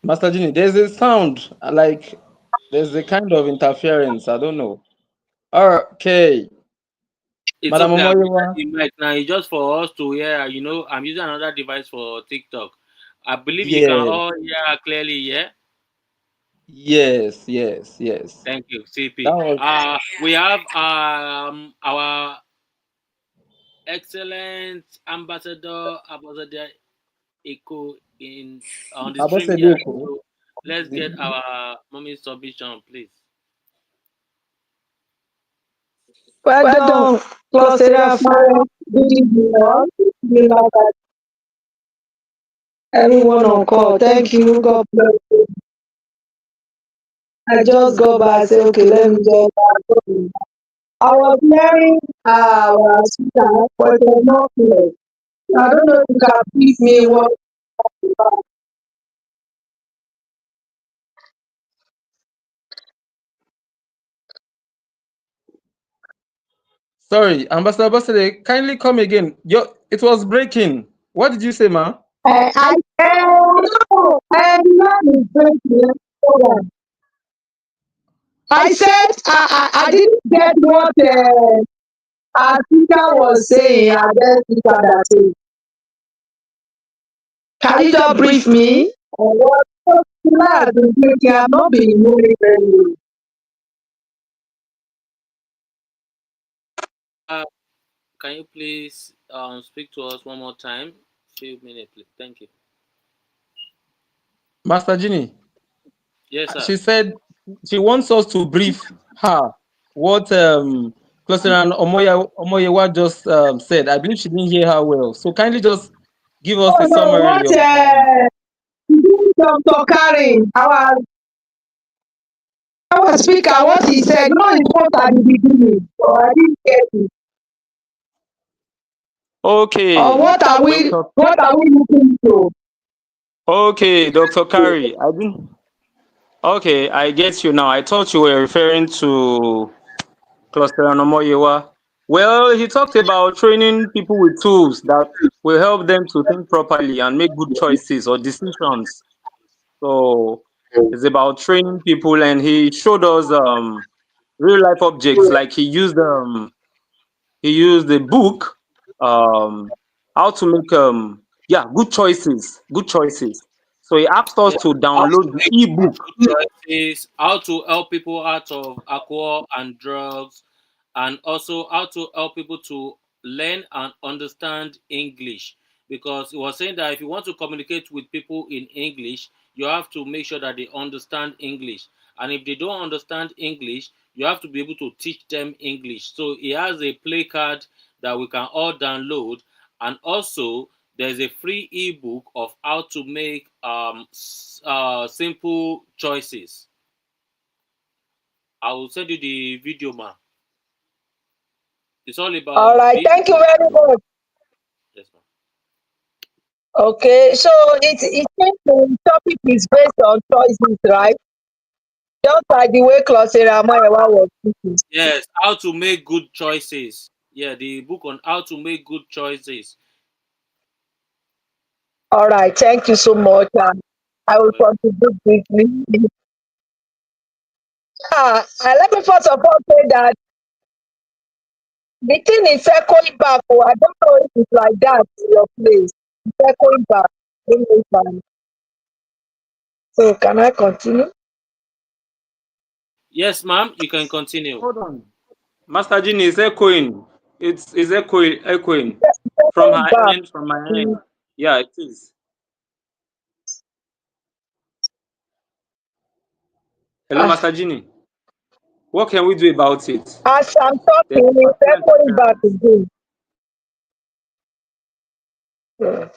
Master Genie, there's a sound like there's a kind of interference. I don't know. Okay. It's Madam okay. Now it's just for us to hear. I'm using another device for TikTok. I believe you can all hear clearly. Yeah. Yes, yes, yes. Thank you, That CP. was We have our excellent ambassador Echo in on the stream here. Abosedeko. So let's get our mommy submission, please. Well done, Cluster for good evening, all. Good luck, everyone on call. Thank you. God bless you. I just got back. I said, okay, let me just. I was hearing our speaker, but it was not clear. I don't know if you can please me what. sorry, Ambassador, kindly come again. It was breaking. What did you say, ma? No, not is breaking. I said I didn't get what our speaker was saying. I just speaker that say, can you just brief me on what I have been thinking? I have not been hearing very well. Uh, can you please speak to us one more time? Few minutes, please. Thank you. Master Ginny. Yes, sir. She said she wants us to brief her what Cluster and Omoyewa just said. I believe she didn't hear her well. So kindly just give us Oh a no, summary what of Dr. Karen, our speaker, what he said, no, it's what at the beginning. So I didn't get it. Or Okay, Doctor. what are we looking to? Okay, Dr. Kari. I didn't. Okay, I get you now. I thought you were referring to Cluster and Omoyewa. Well, he talked about training people with tools that will help them to think properly and make good choices or decisions. So it's about training people, and he showed us real life objects. Like he used the book, um how to make good choices. So he asked us Yeah. to How to download the make ebook. good choices, how to help people out of alcohol and drugs, and also how to help people to learn and understand English. Because he was saying that if you want to communicate with people in English, you have to make sure that they understand English. And if they don't understand English, you have to be able to teach them English. So he has a play card that we can all download. And also, there's a free ebook of how to make simple choices. I will send you the video, man. It's all All about right, big. thank you very much. Yes, ma'am. Okay, so it seems the topic is based on choices, right? Just like the way Closera Mayewa was speaking. Yes, how to make good choices. Yeah, the book on how to make good choices. All right, thank you so much. I will contribute briefly. Let me first of all say that the thing is echoing back. Oh, I don't know if it's like that in your place. It's echoing back. So can I continue? Yes, ma'am. You can continue. Hold on. Master Genie is echoing. It's echoing It's from echoing her back. end, from my end. Yeah, it is. Hello, Ah, Master Genie. What can we do about it? as I'm There's talking, it's partial echoing back interference. again. Yeah.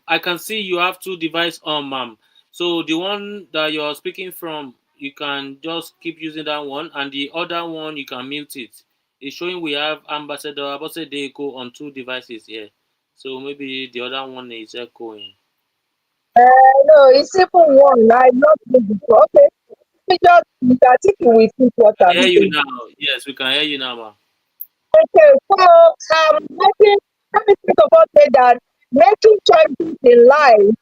I can see you have two devices on, ma'am. So the one that you're speaking from, you can just keep using that one, and the other one you can mute it. It's showing we have Ambassador Echo on two devices here. So maybe the other one is echoing. No, it's even one. I'm not doing before. Okay, we just I think we see what I I'm hear you saying. now. Yes, we can hear you now, ma'am. Okay, so let me think about say that making choices in life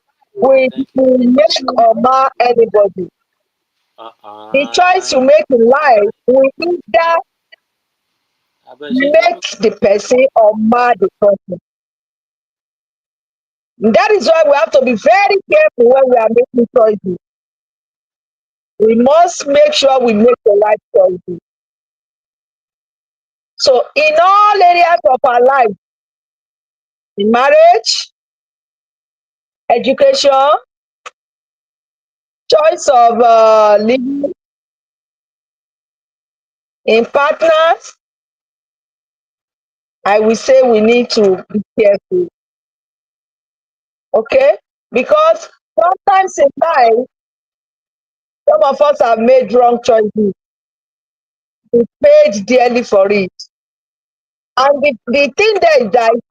Thank you. will make or mar anybody. The choice you Uh-uh. make in life will either I bet she make the person or mar the person. That is why we have to be very careful when we are making choices. We must make sure we make the right choices. So in all areas of our life, in marriage, education, choice of living, in partners, I will say we need to be careful. Okay? Because sometimes in life, some of us have made wrong choices. We paid dearly for it. And the thing there is that it's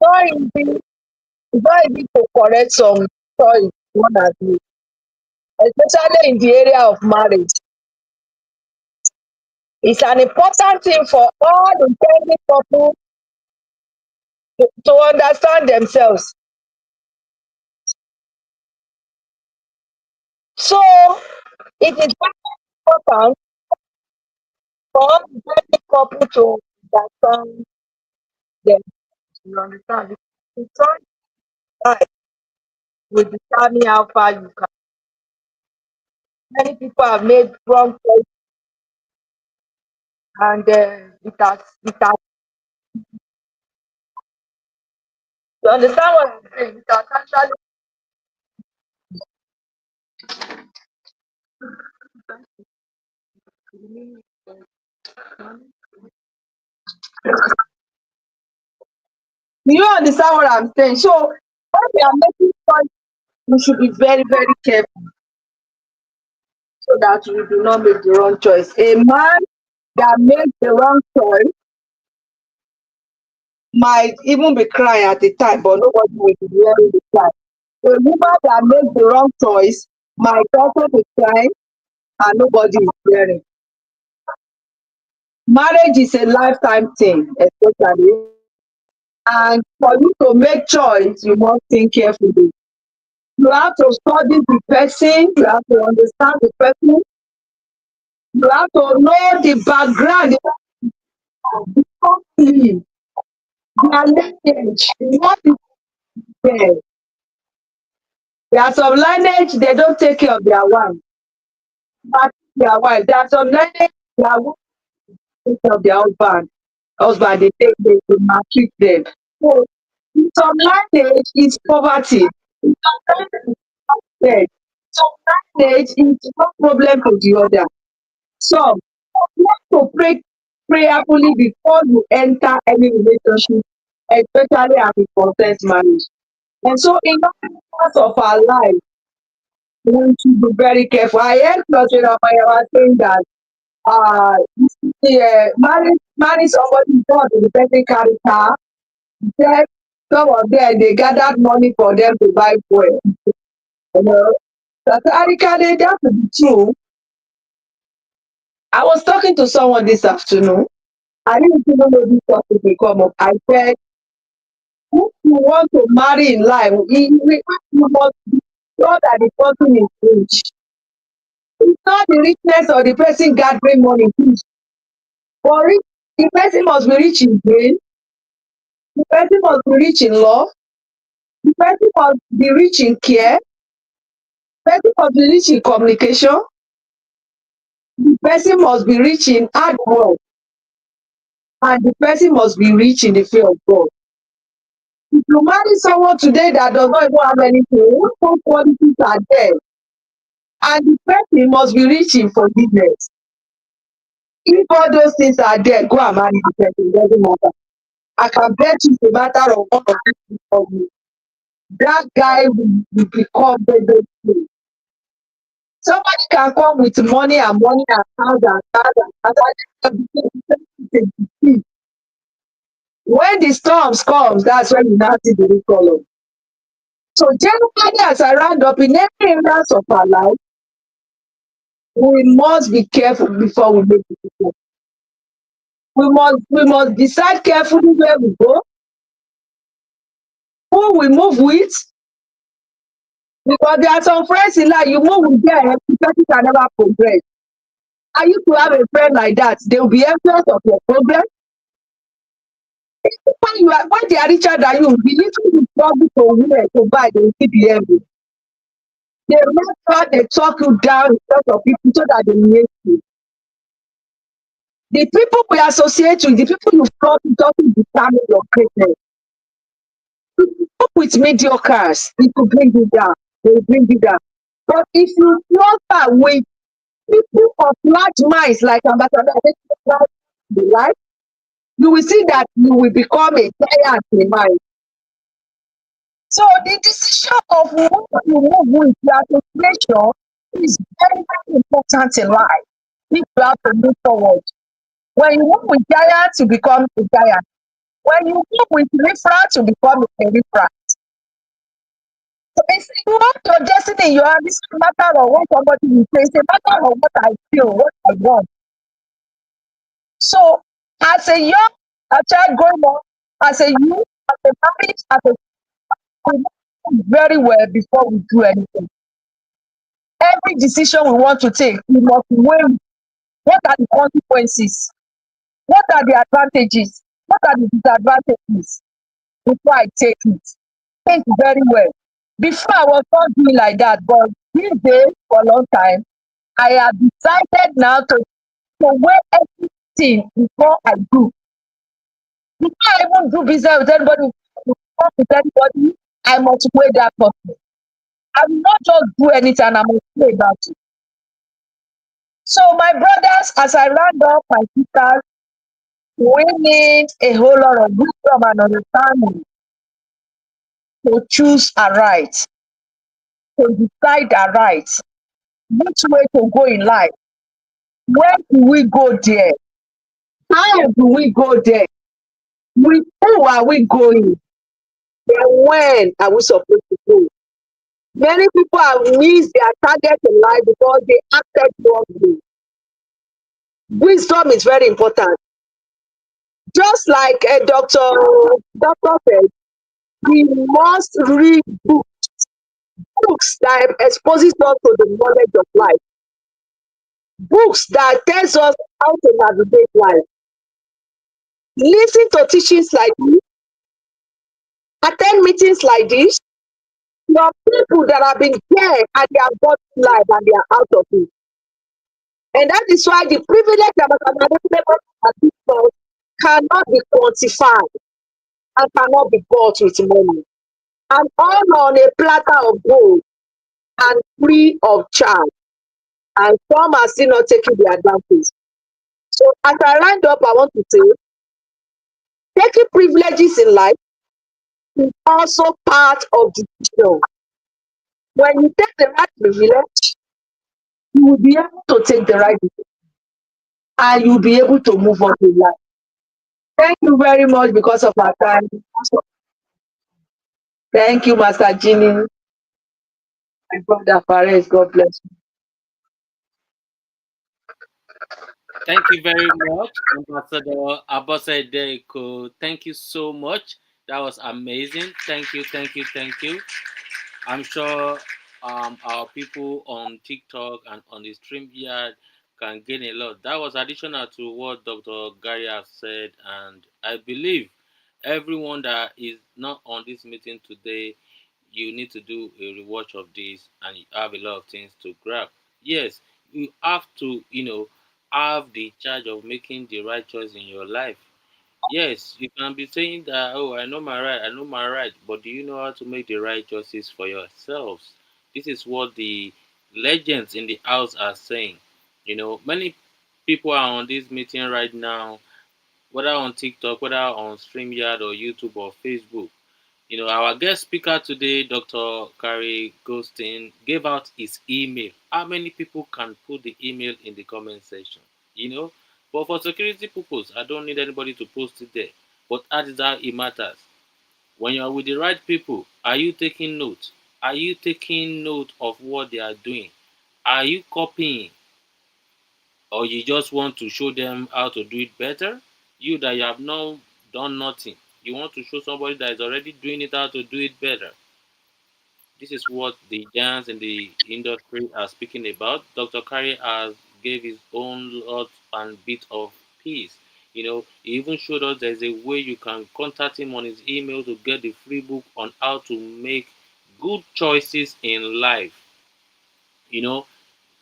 not easy to correct some choice one has made, especially in the area of marriage. It's an important thing for all intending couples to understand themselves. So it is very important for all intending couples to understand them. You understand? The choice life will determine how far you can. Many people have made wrong choices and it has you understand what I'm saying? It has actually do you understand what I'm saying? So when we are making choices, we should be very, very careful so that we do not make the wrong choice. A man that makes the wrong choice might even be crying at the time, but nobody will be hearing the cry. A woman that makes the wrong choice might also be crying and nobody is hearing. Marriage is a lifetime thing, especially. And for you to make choice, you must think carefully. You have to study the person, you have to understand the person, you have to know the background, the family, their lineage, what is there. There are some lineage they don't take care of their wife, but their wife. There are some lineage their wife take care of their husband. Husband they maltreat them. So in some lineage is poverty. In some lineage is death. Some lineage is one problem to the other. So you have to pray prayerfully before you enter any relationship, especially as it concerns marriage. And so in all parts of our life, we should be very careful. I heard Dr. Ramayama saying that marry somebody God with the person carry car. Then some of them they gathered money for them to buy fuel. You know, statistically that to be true. I was talking to someone this afternoon. I didn't even know this topic will come up. I said, if you want to marry in life, you must be sure that the person is rich. It's not the richness of the person gathering money. For rich, the person must be rich in brain, the person must be rich in love, the person must be rich in care, the person must be rich in communication, the person must be rich in hard work, and the person must be rich in the fear of God. If you marry someone today that does not even have anything, what those qualities are there? And the person must be rich in forgiveness. If all those things are there, go and marry the person, it doesn't matter. I can bet you it's a matter of one or two things for you. That guy will become very, very good. Somebody can come with money and cars and cars and cars and when the storms comes, that's when you now see the real color. So generally, as I round up in every areas of our life, we must be careful before we make decisions. We must decide carefully where we go, who we move with, because there are some friends in life you move with them, the person can never progress. I used to have a friend like that. They will be envious of your progress. When they are richer than you, the little you struggle to wear to buy, they will keep the envy. They make sure they talk you down in front of people so that they hate you. The people we associate with, the people you talk to doesn't determine your greatness. If you talk with mediocres, it will bring you down. They will bring you down. But if you cluster with people of large minds like Ambassador the life, you will see that you will become a giant in mind. So the decision of what you move with your association is very, very important in life. If you have to move forward. When you move with giants, you become a giant. When you move with riffraff, you become a riffraff. So if you want your destiny, you have this matter of what somebody will say. It's a matter of what I feel, what I want. So as a young a child growing up, as a youth, as a marriage, as a we know very well before we do anything. Every decision we want to take, we must weigh what are the consequences, what are the advantages, what are the disadvantages before I take it. Think very well. Before I was not doing like that, but these days for a long time, I have decided now to weigh everything before I do. Before I even do business with anybody, talk with anybody, I must weigh that person. I will not just do anything and I must weigh about it. So my brothers, as I round up my sisters, we need a whole lot of wisdom and understanding to choose aright, to decide aright, which way to go in life. Where do we go there? How do we go there? With who are we going? Then when are we supposed to go? Many people have missed their target in life because they acted wrongly. Wisdom is very important. Just like a doctor said, we must read books that exposes us to the knowledge of life. Books that tells us how to navigate life. Listen to teachings like this, attend meetings like this. There are people that have been there and they have got life and they are out of it. And that is why the privilege that people cannot be quantified and cannot be bought with money. And all on a platter of gold and free of charge. And some are still not taking the advantage. So as I round up, I want to say, taking privileges in life is also part of the decision. When you take the right privilege, you will be able to take the right decision and you'll be able to move on in life. Thank you very much because of our time. Thank you, Master Jimmy. My brother Fares, God bless you. Thank you very much, Ambassador Abosede. Thank you so much. That was amazing. Thank you, thank you, thank you. I'm sure our people on TikTok and on the stream yard can gain a lot. That was additional to what Dr. Gary has said, and I believe everyone that is not on this meeting today, you need to do a rewatch of this, and you have a lot of things to grab. Yes, you have to, have the charge of making the right choice in your life. Yes, you can be saying that, oh, I know my right, but do you know how to make the right choices for yourselves? This is what the legends in the house are saying. Many people are on this meeting right now, whether on TikTok, whether on StreamYard or YouTube or Facebook. Our guest speaker today, Dr. Kari Ghostin, gave out his email. How many people can put the email in the comment section? You know, but for security purpose, I don't need anybody to post it there. But that is how it matters. When you're with the right people, are you taking note? Are you taking note of what they are doing? Are you copying? Or you just want to show them how to do it better? You that you have not done nothing, you want to show somebody that is already doing it how to do it better. This is what the giants in the industry are speaking about. Dr. Kari has gave his own lot and bit of piece. He even showed us there's a way you can contact him on his email to get the free book on how to make good choices in life. You know,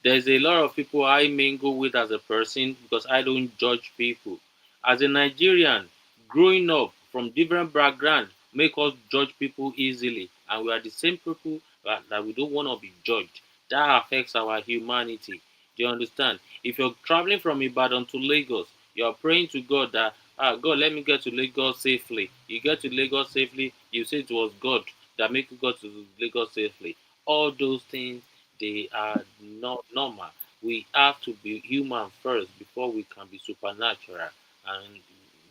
there's a lot of people I mingle with as a person because I don't judge people. As a Nigerian, growing up from different backgrounds make us judge people easily, and we are the same people that we don't want to be judged. That affects our humanity. Do you understand? If you're traveling from Ibadan to Lagos, you're praying to God that, God, let me get to Lagos safely. You get to Lagos safely, you say it was God that make you go to Lagos safely. All those things, they are not normal. We have to be human first before we can be supernatural, and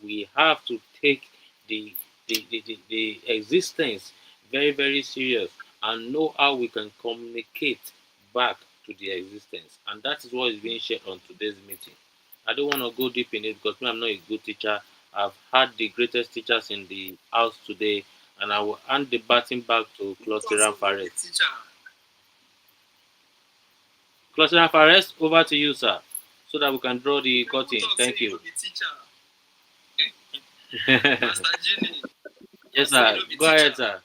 we have to take the the existence very very serious and know how we can communicate back to the existence, and that is what is being shared on today's meeting. I don't want to go deep in it because me, I'm not a good teacher. I've had the greatest teachers in the house today, and I will hand the baton back to Cluster Fares. Cluster Fares, over to you, sir, so that we can draw the curtain. Thank you. Yes, sir. Go ahead, sir.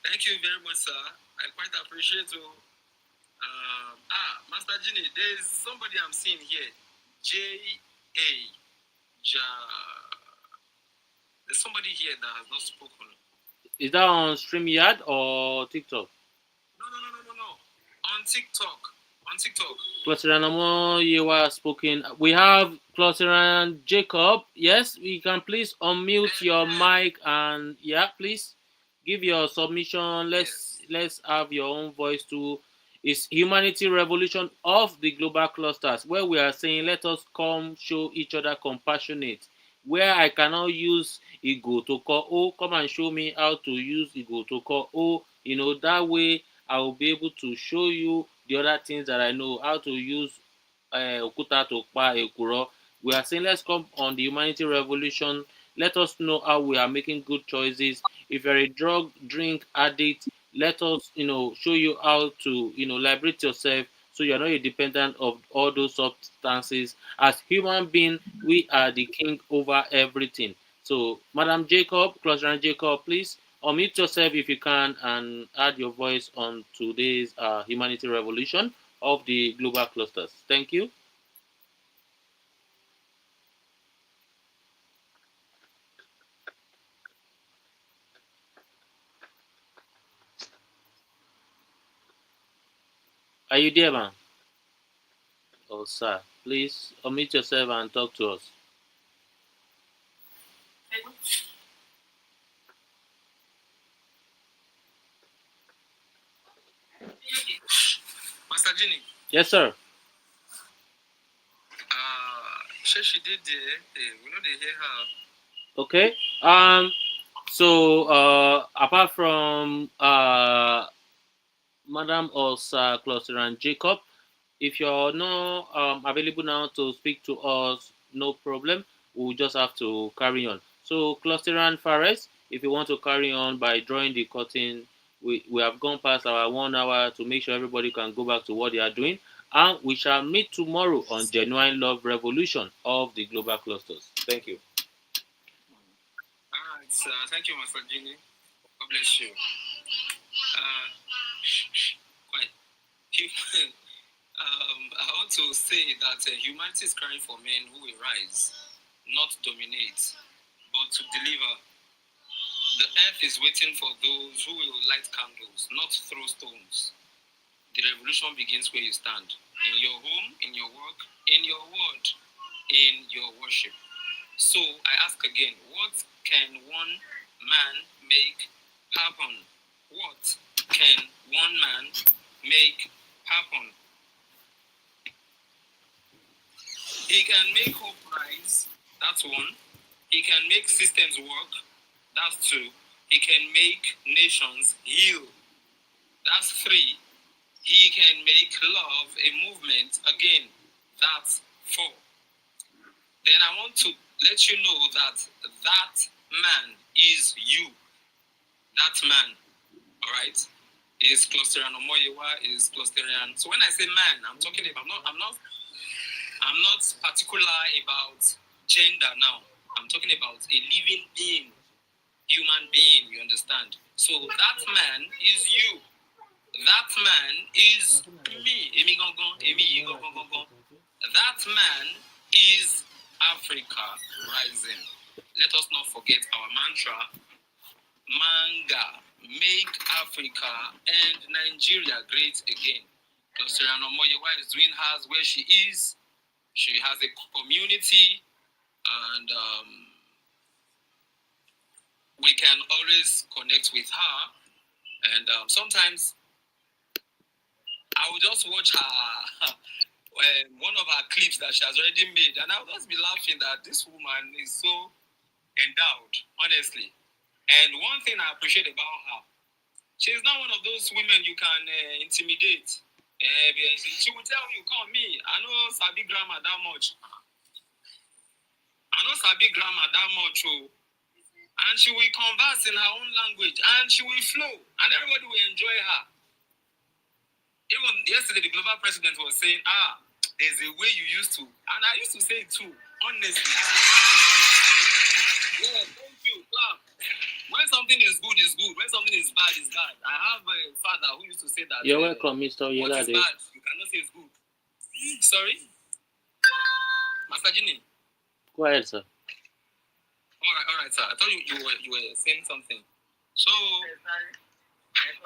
Thank you very much, sir. I quite appreciate you. Master Genie, there's somebody I'm seeing here. J.A. Ja. There's somebody here that has not spoken. Is that on StreamYard or TikTok? No. On TikTok. On TikTok. Clusteranamo Yewa spoken. We have Clusteran Jacob. Yes, we can please unmute your mic and yeah, please give your submission. Let's have your own voice too. It's humanity revolution of the global clusters where we are saying let us come show each other compassionate. Where I cannot use ego to call, oh, come and show me how to use ego to call, oh, that way I will be able to show you the other things that I know, how to use Okuta to pa Ekuro. We are saying let's come on the humanity revolution. Let us know how we are making good choices. If you're a drug drink addict, let us show you how to liberate yourself so you're not a dependent of all those substances. As human being, we are the king over everything. So, Madam Jacob, Cluster Jacob, please unmute yourself if you can and add your voice on today's humanity revolution of the global clusters. Thank you. Are you there, man? Oh, sir. Please unmute yourself and talk to us. Master Genie. Yes, sir. She did we know they hear her. Okay. So apart from Madam or Sir Cluster and Jacob, if you're not available now to speak to us, no problem. We'll just have to carry on. So, Cluster and Fares, if you want to carry on by drawing the curtain, we have gone past our 1 hour to make sure everybody can go back to what they are doing. And we shall meet tomorrow on Genuine Love Revolution of the Global Clusters. Thank you. All right, sir. Thank you, Master Genie. God bless you. Quite. I want to say that humanity is crying for men who will rise, not dominate, but to deliver. The earth is waiting for those who will light candles, not throw stones. The revolution begins where you stand. In your home, in your work, in your word, in your worship. So I ask again, what can one man make happen? What can one man make happen? He can make hope rise, that's one. He can make systems work, that's two. He can make nations heal, that's three. He can make love a movement, again, that's four. Then I want to let you know that that man is you. That man, all right, is Clusterian Omoyewa, is Clusterian. So when I say man, I'm talking about, I'm not I'm not particular about gender now. I'm talking about a living being, human being, you understand? So that man is you. That man is me. Emi gangan, emi yi gangan gangan. That man is Africa rising. Let us not forget our mantra, manga, make Africa and Nigeria great again. Dr. Anomoyewa is doing hers where she is. She has a community, and we can always connect with her. And sometimes I will just watch her, one of her clips that she has already made, and I'll just be laughing that this woman is so endowed, honestly. And one thing I appreciate about her, she's not one of those women you can intimidate. She will tell you, "Come me, I know Sabi grammar that much. I know Sabi grammar that much." Oh. And she will converse in her own language, and she will flow, and everybody will enjoy her. Even yesterday, the global president was saying, there's a way you used to. And I used to say it too, honestly. Yeah, thank you. Clap. When something is good, it's good. When something is bad, it's bad. I have a father who used to say that. You're welcome, Mr. What Oyelade. is bad, you cannot say it's good. Sorry? Master Jini? Go ahead, sir. All right, sir. I thought you were saying something. So,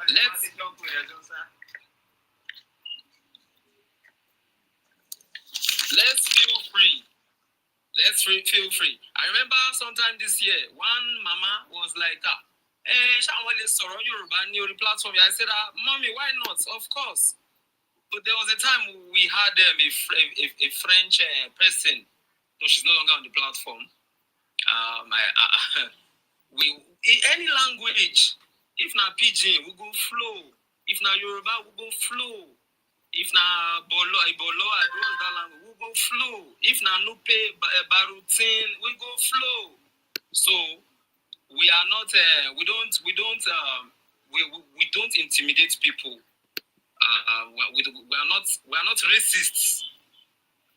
let's feel free. Feel free. I remember sometime this year, one mama was like, Yoruba platform. I said, Mommy, why not? Of course. But there was a time we had a French person. No, she's no longer on the platform. Any language, if na Pidgin, we go flow. If na Yoruba, we go flow. If na Bolo, that language, we go flow. If na Nupe, Barutin, we go flow. So we are not, we don't intimidate people. We are not racists,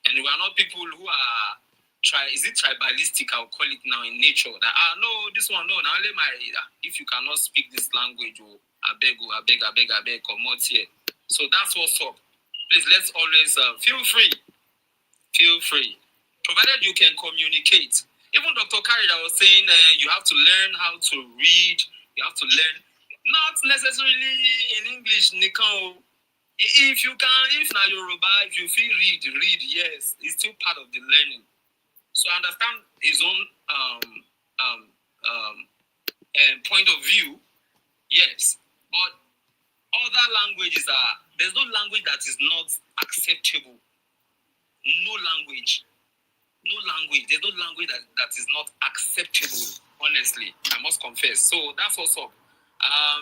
and we are not people who are tribalistic? I'll call it now in nature. That no, this one no. Now only if you cannot speak this language, I beg, come out here. So that's what's up. Please, let's always feel free, provided you can communicate. Even Dr. Carrie was saying you have to learn how to read. You have to learn, not necessarily in English, Nikan. If you can, if na Yoruba, if you feel read, yes, it's still part of the learning. So understand his own point of view, yes. But other languages there's no language that is not acceptable. No language. There's no language that is not acceptable, honestly. I must confess. So that's what's up.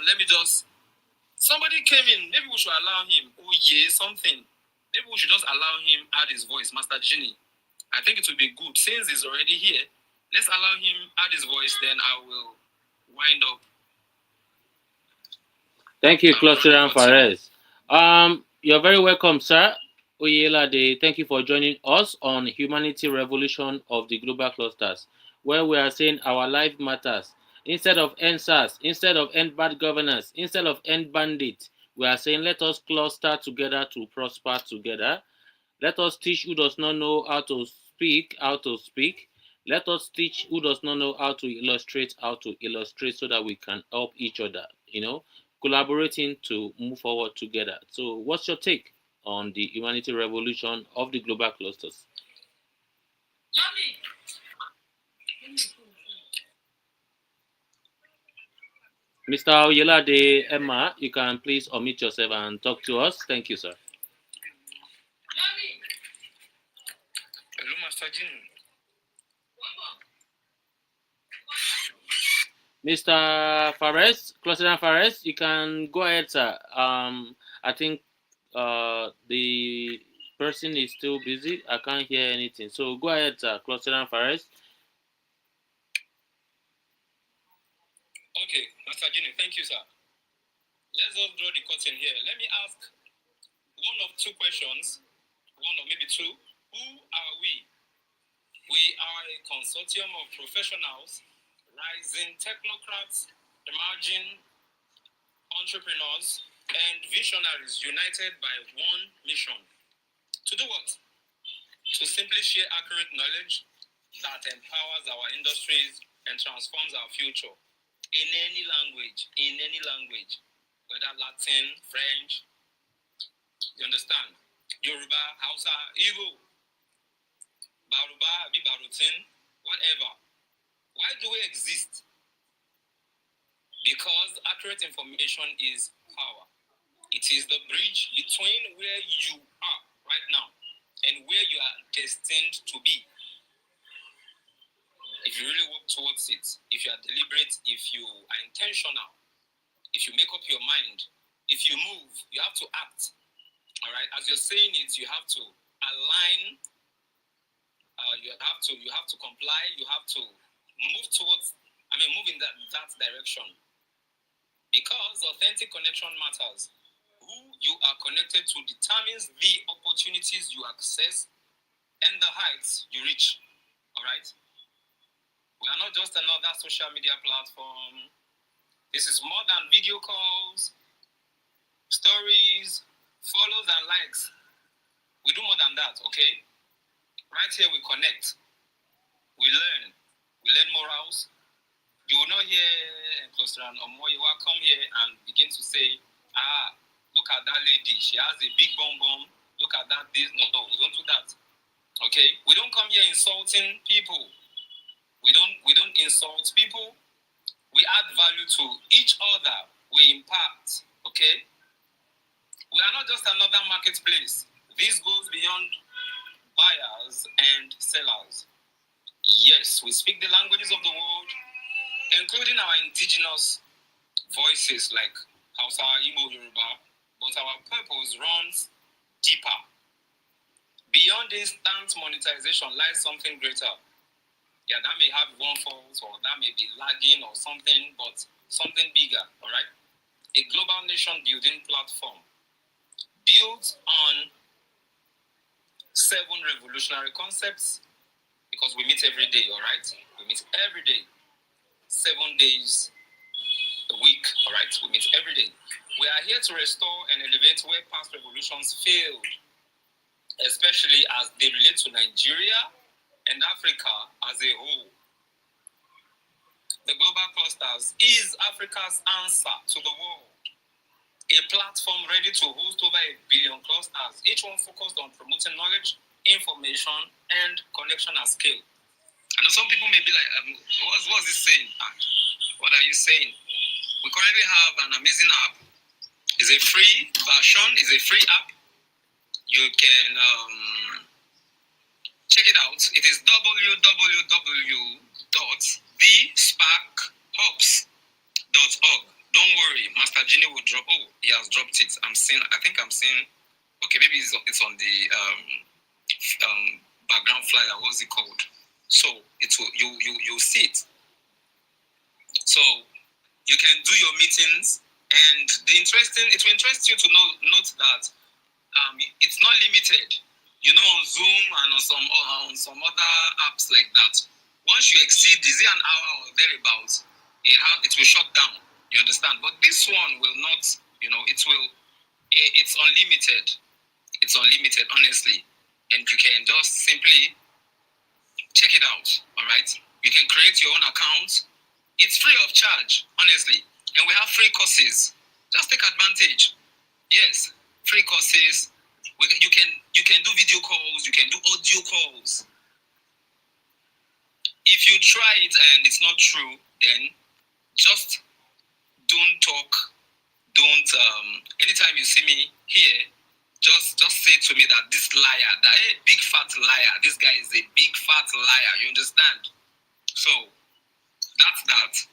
Let me just... Somebody came in. Maybe we should allow him. Oh, yeah, something. Maybe we should just allow him add his voice, Master Genie. I think it would be good. Since he's already here, let's allow him add his voice, then I will wind up. Thank you, Cluster Fares. You're very welcome, sir. Oyelade, thank you for joining us on Humanity Revolution of the Global Clusters, where we are saying our life matters. Instead of end SARS, instead of end bad governance, instead of end bandit, we are saying let us cluster together to prosper together. Let us teach who does not know how to speak, Let us teach who does not know how to illustrate, so that we can help each other, collaborating to move forward together. So what's your take on the humanity revolution of the global clusters? Mr. Oyelade Emma, you can please unmute yourself and talk to us. Thank you, sir. Hello, Master Jin. Mr. Fares, Cluster Fares, you can go ahead, sir. I think the person is still busy. I can't hear anything. So go ahead, sir. Cluster Fares. Okay, Master Jin, thank you, sir. Let's just draw the curtain here. Let me ask one of two questions, one or maybe two. Who are we? We are a consortium of professionals, rising technocrats, emerging entrepreneurs, and visionaries united by one mission. To do what? To simply share accurate knowledge that empowers our industries and transforms our future in any language, whether Latin, French, you understand? Yoruba, Hausa, Igbo, Baruba, Bibarutin, whatever. Why do we exist? Because accurate information is power. It is the bridge between where you are right now and where you are destined to be. If you really work towards it, if you are deliberate, if you are intentional, if you make up your mind, if you move, you have to act. All right. As you're saying it, you have to align. You have to comply. You have to move towards. Move in that direction. Because authentic connection matters. Who you are connected to determines the opportunities you access and the heights you reach. All right. We are not just another social media platform. This is more than video calls, stories, follows, and likes. We do more than that, okay? Right here, we connect. We learn morals. You will not hear Cluster and Omoyiwa come here and begin to say, look at that lady, she has a big bum. Look at that this. No, we don't do that. Okay? We don't come here insulting people. We don't insult people. We add value to each other. We impact. Okay? We are not just another marketplace. This goes beyond buyers and sellers. Yes, we speak the languages of the world, including our indigenous voices like Hausa, Igbo, Yoruba, but our purpose runs deeper. Beyond instant monetization lies something greater. Yeah, that may have one fault, or that may be lagging or something, but something bigger, all right? A global nation building platform built on 7 revolutionary concepts, because we meet every day, all right? We meet every day, 7 days a week, all right? We meet every day. We are here to restore and elevate where past revolutions failed, especially as they relate to Nigeria and Africa as a whole. The Global Clusters is Africa's answer to the world. A platform ready to host over 1 billion clusters, each one focused on promoting knowledge, information, and connection at scale. I know some people may be like, what's this saying? What are you saying? We currently have an amazing app. It's a free version, it's a free app. You can check it out. It is www.thesparkhubs.org. Don't worry, Master Genie will drop. Oh, he has dropped it. I think I'm seeing. Okay, maybe it's on the background flyer. What's it called? So it will you'll see it. So you can do your meetings, and it will interest you to note that it's not limited. You know, on Zoom and on some other apps like that. Once you exceed, is it an hour or thereabouts, it will shut down. You understand? But this one will not. It's unlimited. It's unlimited, honestly, and you can just simply check it out. All right, you can create your own account. It's free of charge, honestly, and we have free courses. Just take advantage. Yes, free courses. You can do video calls. You can do audio calls. If you try it and it's not true, then just don't talk. Don't. Anytime you see me here, just say to me that this liar, that big fat liar, this guy is a big fat liar. You understand? So that's that.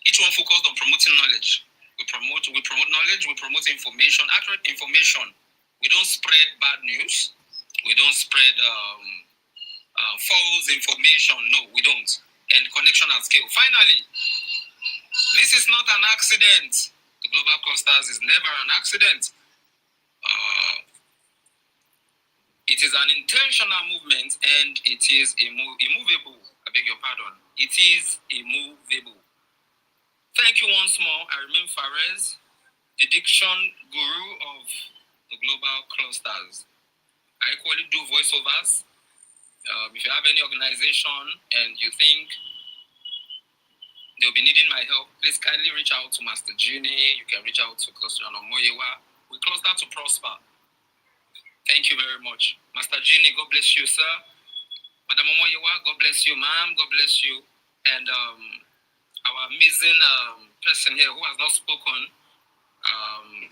Each one focused on promoting knowledge. We promote knowledge. We promote information, accurate information. We don't spread bad news. We don't spread false information. No, we don't. And connection at scale. Finally, this is not an accident. The Global Clusters is never an accident. It is is an intentional movement and it is immovable. I beg your pardon. It is immovable. Thank you once more. I remain Fares, the diction guru of the global clusters. I equally do voiceovers. If you have any organization and you think they'll be needing my help, please kindly reach out to Master Juni. You can reach out to Cluster Moyewa. We cluster to prosper. Thank you very much. Master Juni, God bless you, sir. Madam Moyewa, God bless you, ma'am. God bless you. And our amazing person here who has not spoken,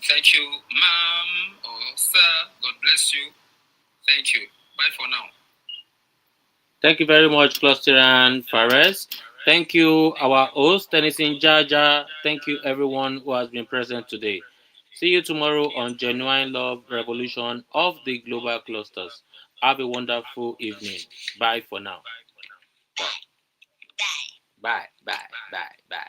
thank you, ma'am or sir. God bless you. Thank you. Bye for now. Thank you very much, Cluster and Fares. Thank you, our host, Tennyson Jaja. Thank you, everyone who has been present today. See you tomorrow on Genuine Love Revolution of the Global Clusters. Have a wonderful evening. Bye for now. Bye. Bye. Bye. Bye. Bye.